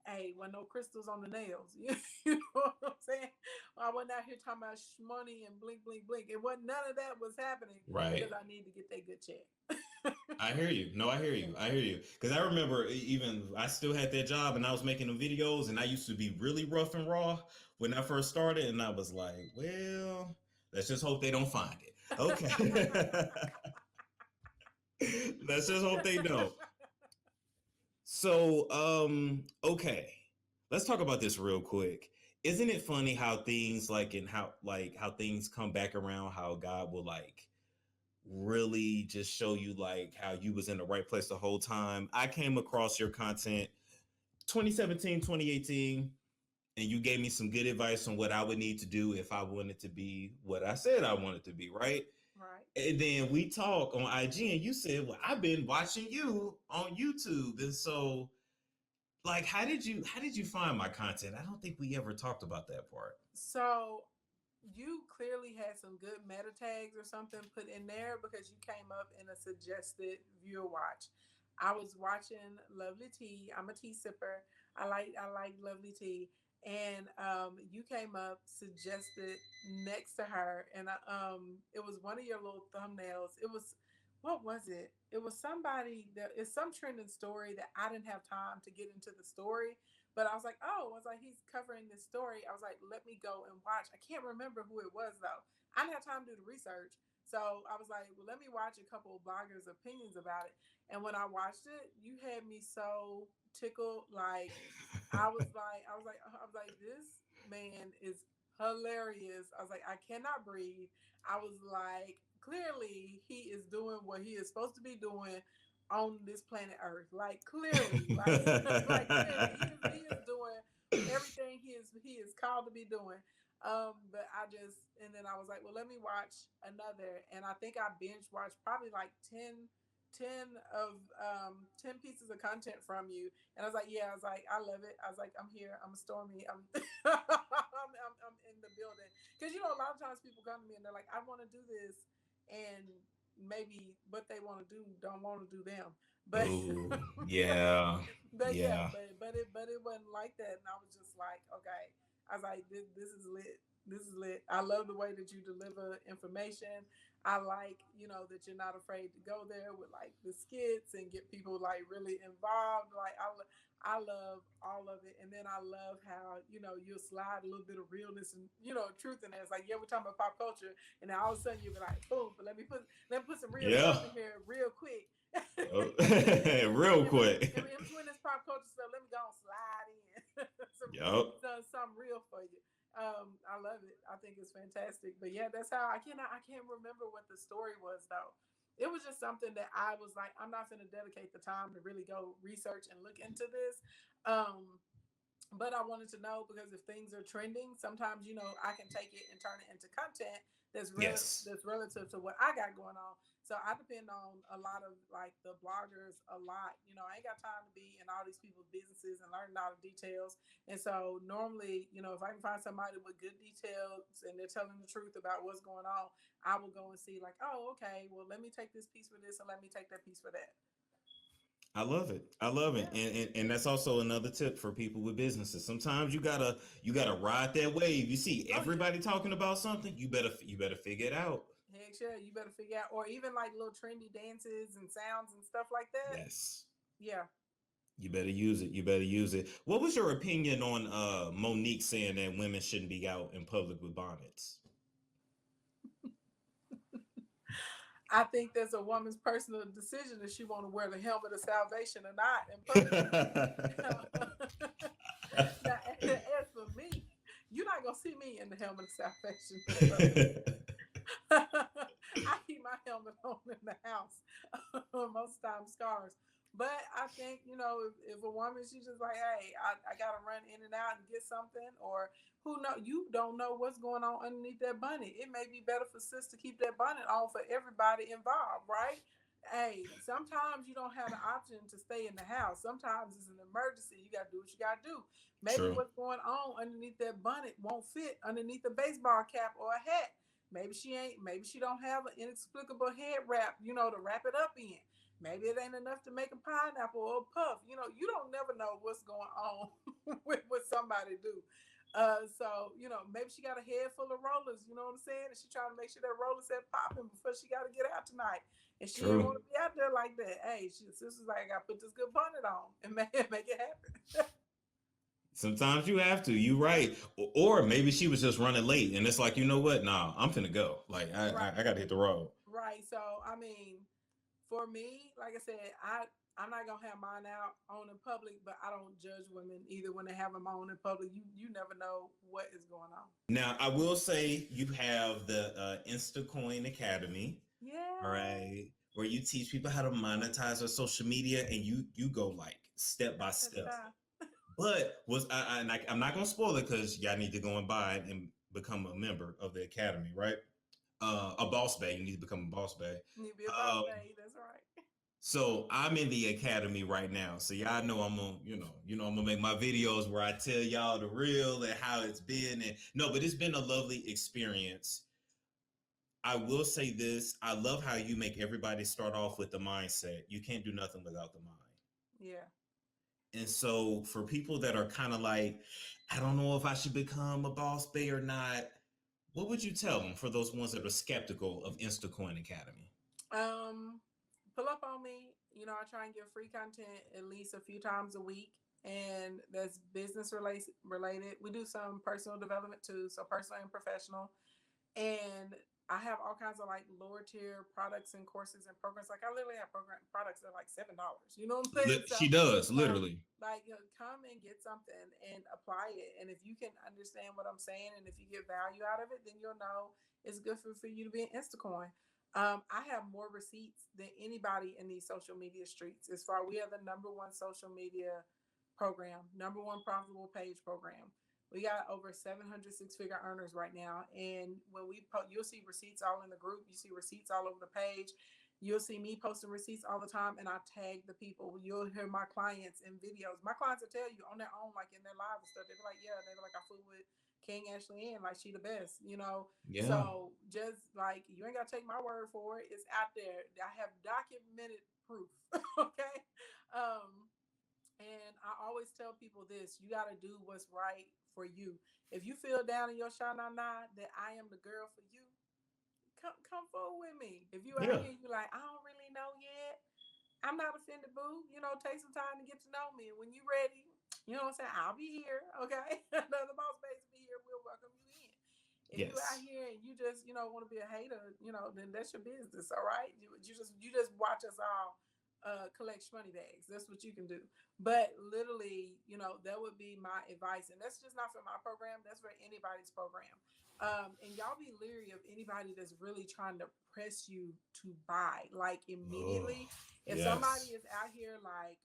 Hey, wasn't no crystals on the nails. You know what I'm saying? I wasn't out here talking about money and blink, blink, blink. It wasn't, none of that was happening. Right. Because I need to get that good check. I hear you. No, I hear you. Because I remember even I still had that job and I was making the videos and I used to be really rough and raw when I first started. And I was like, well, let's just hope they don't find it. Okay. Let's just hope they don't. So, okay. Let's talk about this real quick. Isn't it funny how things how things come back around, how God will really just show you how you was in the right place the whole time. I came across your content 2017, 2018, and you gave me some good advice on what I would need to do if I wanted to be what I said I wanted to be, right? Right. And then we talk on IG and you said, well, I've been watching you on YouTube. And so how did you find my content? I don't think we ever talked about that part. So you clearly had some good meta tags or something put in there because you came up in a suggested viewer watch. I was watching Lovely Tea. I'm a tea sipper. I like Lovely Tea. And you came up suggested next to her, and it was one of your little thumbnails. It was, what was it? It was somebody that it's some trending story that I didn't have time to get into the story, but I was like, he's covering this story. I was like, let me go and watch. I can't remember who it was though. I didn't have time to do the research. So I was like, well, let me watch a couple of bloggers' opinions about it. And when I watched it, you had me so tickled. I was like, this man is hilarious. I was like, I cannot breathe. I was like, clearly he is doing what he is supposed to be doing on this planet Earth. Clearly, clearly, he is doing everything he is called to be doing. But and then I was like, well, let me watch another. And I think I binge watched probably 10 pieces of content from you. And I was like, I love it. I was like, I'm here. I'm a Stormy. I'm I'm in the building. Because a lot of times people come to me and they're like, I want to do this. And maybe what they want to do don't want to do them. But ooh, yeah. but it wasn't like that. And I was just like, okay. I was like, this is lit. This is lit. I love the way that you deliver information. I like, that you're not afraid to go there with the skits and get people really involved. I love all of it. And then I love how, you'll slide a little bit of realness and, truth in there. It's like, yeah, we're talking about pop culture. And then all of a sudden you'll be like, boom, but let me put some real stuff in here real quick. Real quick. In between this pop culture stuff, let me go and slide in some real for you. I love it. I think it's fantastic. But yeah, that's how I can't remember what the story was though. It was just something that I was like, I'm not going to dedicate the time to really go research and look into this. But I wanted to know because if things are trending, sometimes, I can take it and turn it into content that's relative to what I got going on. So I depend on a lot of the bloggers a lot. I ain't got time to be in all these people's businesses and learning all the details. And so normally, if I can find somebody with good details and they're telling the truth about what's going on, I will go and see oh, okay, well, let me take this piece for this and let me take that piece for that. I love it. And that's also another tip for people with businesses. Sometimes you gotta ride that wave. You see everybody talking about something, you better figure it out. Heck sure, you better figure out, or even little trendy dances and sounds and stuff like that. Yes. Yeah. You better use it. You better use it. What was your opinion on Monique saying that women shouldn't be out in public with bonnets? I think that's a woman's personal decision if she want to wear the helmet of salvation or not in public. Now, as for me, you're not gonna see me in the helmet of salvation in public. I keep my helmet on in the house most times, scars. But I think, if a woman, she's just like, hey, I gotta run in and out and get something, or who know, you don't know what's going on underneath that bonnet. It may be better for sis to keep that bonnet on for everybody involved, right? Hey, sometimes you don't have the option to stay in the house. Sometimes it's an emergency. You gotta do what you gotta do. Maybe True. what's going on underneath that bonnet won't fit underneath a baseball cap or a hat. Maybe she don't have an inexplicable head wrap, to wrap it up in. Maybe it ain't enough to make a pineapple or a puff. You don't never know what's going on with what somebody do. So, maybe she got a head full of rollers, you know what I'm saying? And she trying to make sure that roller set popping before she got to get out tonight. And she didn't want to be out there like that. Hey, sister's like, I got to put this good bonnet on and make it happen. Sometimes you have to. You right. Or maybe she was just running late, and it's like, you know what? Nah, I'm finna go. Like I gotta hit the road. Right. So I mean, for me, like I said, I'm not gonna have mine out on in public, but I don't judge women either when they have them on in public. You never know what is going on. Now I will say you have the Instacoin Academy. Yeah. All right. Where you teach people how to monetize their social media, and you go like step by step. But I'm not gonna spoil it because y'all need to go and buy it and become a member of the academy, right? A boss bay. You need to become a boss bay. You need to be a boss bay. That's right. So I'm in the academy right now. So y'all know I'm gonna, I'm gonna make my videos where I tell y'all the real and how it's been. And no, but it's been a lovely experience. I will say this: I love how you make everybody start off with the mindset. You can't do nothing without the mind. Yeah. And so for people that are kind of like, I don't know if I should become a boss bay or not, what would you tell them for those ones that are skeptical of Instacoin Academy? Pull up on me. I try and give free content at least a few times a week, and that's business related. We do some personal development too, so personal and professional. And I have all kinds of like lower tier products and courses and programs. Like I literally have products that are like $7. You know what I'm saying? She does, literally. Come and get something and apply it. And if you can understand what I'm saying and if you get value out of it, then you'll know it's good for you to be an Instacoin. I have more receipts than anybody in these social media streets. We are the number one social media program, number one profitable page program. We got over 700 six-figure earners right now. And when you'll see receipts all in the group. You see receipts all over the page. You'll see me posting receipts all the time, and I tag the people. You'll hear my clients in videos. My clients will tell you on their own, like in their live and stuff. They'll be like, yeah, they're like, I flew with KingAshleyAnn, like she the best, Yeah. So just like, you ain't got to take my word for it. It's out there. I have documented proof. Okay. And I always tell people this: you got to do what's right for you. If you feel down in your shana that I am the girl for you, come forward with me. If you out here, you like, I don't really know yet. I'm not offended, boo. Take some time to get to know me. And when you ready, you know what I'm saying? I'll be here. Okay. The boss base will be here. We'll welcome you in. If you out here and you just, want to be a hater, then that's your business. All right. You just watch us all collect money bags. That's what you can do. But literally, that would be my advice. And that's just not for my program. That's for anybody's program. And y'all be leery of anybody that's really trying to press you to buy, like immediately. If somebody is out here like,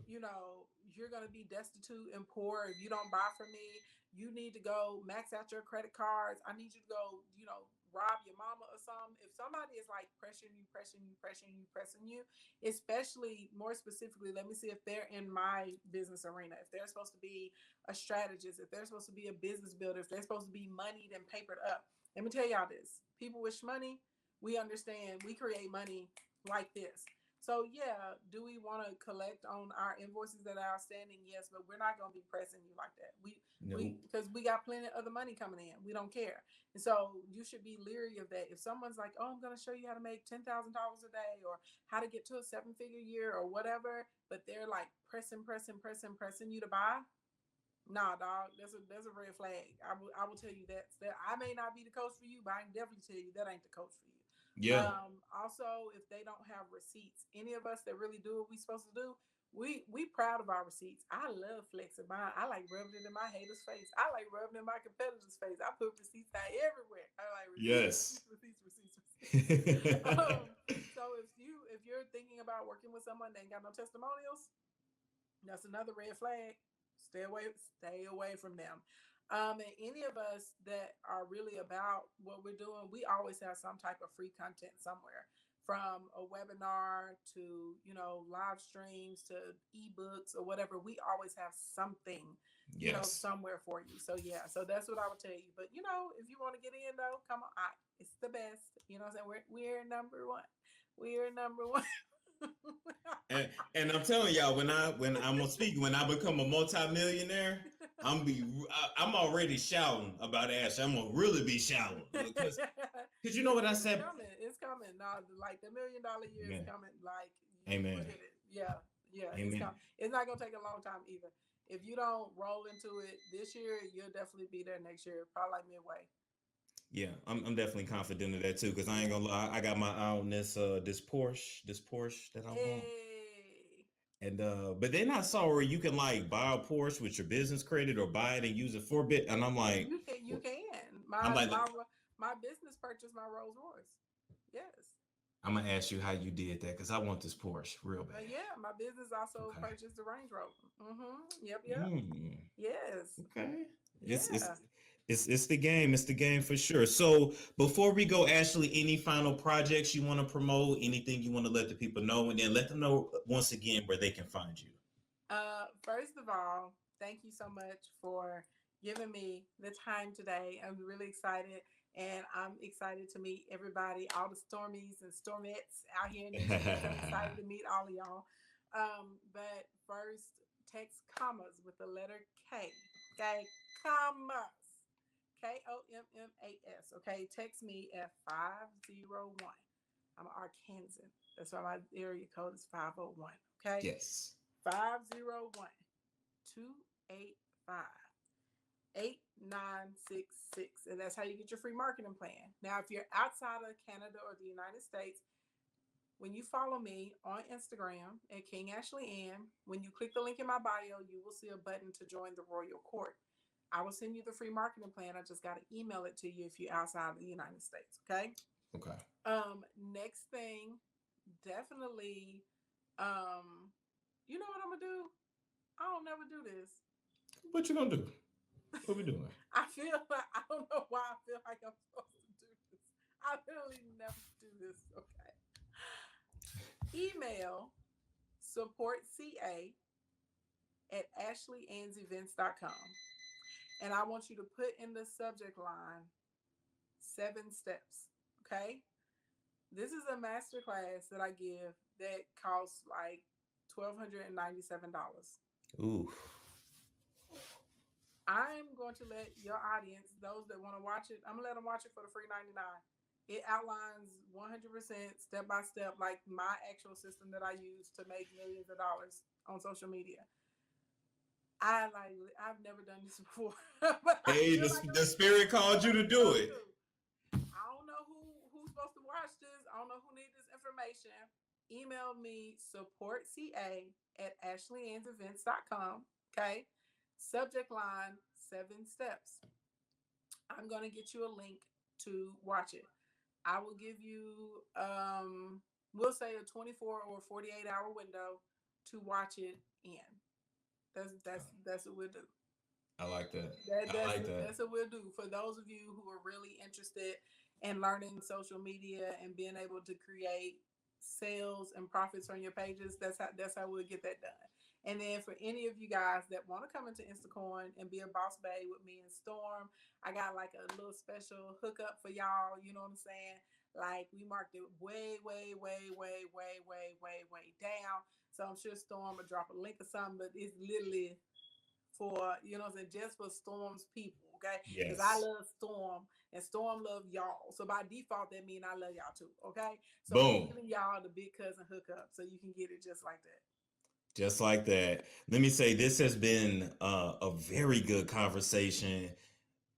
you're going to be destitute and poor if you don't buy from me. You need to go max out your credit cards. I need you to go, rob your mama or something. If somebody is like pressing you, especially more specifically, let me see if they're in my business arena, if they're supposed to be a strategist, if they're supposed to be a business builder, if they're supposed to be moneyed and papered up. Let me tell y'all this: people with money, we understand we create money like this. So yeah, do we want to collect on our invoices that are outstanding? Yes, but we're not going to be pressing you like that. Because we got plenty of other money coming in. We don't care. And so you should be leery of that. If someone's like, oh, I'm going to show you how to make $10,000 a day or how to get to a 7-figure year or whatever, but they're like pressing you to buy. Nah, dog, there's a red flag. I will tell you that I may not be the coach for you, but I can definitely tell you that ain't the coach for you. Yeah. Also, if they don't have receipts, any of us that really do what we supposed to do, we proud of our receipts. I love flexing mine. I like rubbing it in my haters' face. I like rubbing it in my competitors' face. I put receipts out everywhere. I like receipts. So if you're thinking about working with someone that ain't got no testimonials, that's another red flag. Stay away from them. And any of us that are really about what we're doing, we always have some type of free content somewhere, from a webinar to, live streams to ebooks or whatever. We always have something, somewhere for you. So yeah, so that's what I would tell you. But if you want to get in though, come on, it's the best. You know what I'm saying? We're number one. We're number one. and I'm telling y'all, when I become a multimillionaire, I'm already shouting about Ashley. I'm gonna really be shouting because you know what I said. It's coming. Now, like the $1 million year is coming. Like, amen. Yeah. Amen. It's coming. It's not gonna take a long time either. If you don't roll into it this year, you'll definitely be there next year, probably like midway. Yeah, I'm definitely confident of that too, because I ain't gonna lie, I got my eye on this Porsche that I want. And but then I saw where you can like buy a Porsche with your business credit or buy it and use it for a bit, and I'm like, you can. My business purchased my Rolls Royce. Yes. I'm gonna ask you how you did that because I want this Porsche real bad. Yeah, my business also purchased the Range Rover. Yep. Yes. Okay. It's the game. It's the game for sure. So before we go, Ashley, any final projects you want to promote? Anything you want to let the people know? And then let them know once again where they can find you. First of all, thank you so much for giving me the time today. I'm really excited. And I'm excited to meet everybody, all the stormies and stormettes out here in the streets. I'm excited to meet all of y'all. But first, text commas with the letter K. Okay, commas. KOMMAS. Okay, text me at 501. I'm an Arkansan. That's why my area code is 501. Okay. Yes. 501 285 8966. And that's how you get your free marketing plan. Now, if you're outside of Canada or the United States, when you follow me on Instagram at KingAshleyAnn, when you click the link in my bio, you will see a button to join the Royal Court. I will send you the free marketing plan. I just got to email it to you if you're outside of the United States. Okay. Okay. Next thing, definitely, you know what I'm gonna do? I don't never do this. What you gonna do? What we doing? I don't know why I feel like I'm supposed to do this. I literally never do this. Okay. Email supportca@ashleyann'sevents.com. And I want you to put in the subject line 7 steps. Okay. This is a masterclass that I give that costs like $1,297. Ooh. I'm going to let your audience, those that want to watch it, I'm going to let them watch it for the free $99. It outlines 100% step by step, like my actual system that I use to make millions of dollars on social media. I've never done this before. Hey, the spirit called you to do it. I don't know who's supposed to watch this. I don't know who needs this information. Email me supportca@ashleyann'sevents.com. Okay. Subject line 7 steps. I'm going to get you a link to watch it. I will give you, we'll say a 24 or 48 hour window to watch it in. That's what we'll do. I like that. That's what we'll do. For those of you who are really interested in learning social media and being able to create sales and profits on your pages, that's how we'll get that done. And then for any of you guys that want to come into Instacoin and be a boss babe with me and Storm, I got like a little special hookup for y'all. You know what I'm saying? Like we marked it way down. So I'm sure Storm will drop a link or something, but it's literally for, you know what I'm saying, just for Storm's people, okay? Because I Yes. love Storm and Storm love y'all. So by default, that means I love y'all too, okay? So I'm Boom. giving y'all the big cousin hookup so you can get it just like that. Just like that. Let me say, this has been a very good conversation,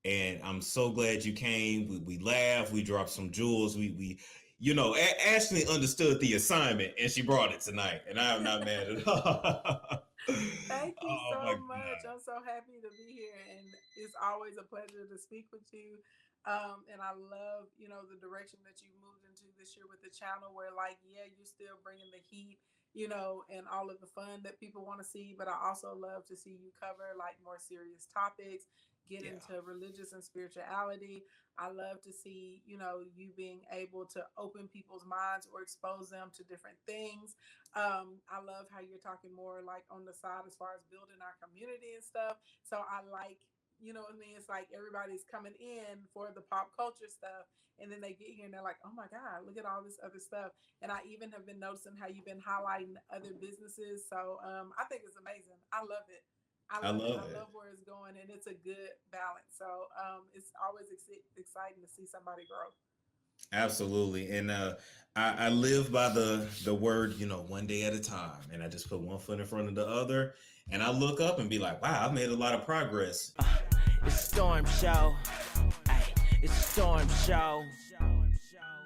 and I'm so glad you came. We laughed, we dropped some jewels. We you know, Ashley understood the assignment, and she brought it tonight, and I'm not mad at all. Thank you Oh my so much. God. I'm so happy to be here, and it's always a pleasure to speak with you. And I love, you know, the direction that you moved into this year with the channel, where like, yeah, you're still bringing the heat, you know, and all of the fun that people want to see. But I also love to see you cover like more serious topics, get Yeah. into religious and spirituality. I love to see, you know, you being able to open people's minds or expose them to different things. I love how you're talking more like on the side as far as building our community and stuff. So I like, you know what I mean? It's like everybody's coming in for the pop culture stuff, and then they get here and they're like, oh my God, look at all this other stuff. And I even have been noticing how you've been highlighting other businesses. So I think it's amazing. I love it. I I love it. love I it. love where it's going, and it's a good balance. So it's always exciting to see somebody grow. Absolutely. And I live by the word, you know, one day at a time. And I just put one foot in front of the other. And I look up and be like, wow, I've made a lot of progress. It's Storm Show. Ay, it's Storm Show.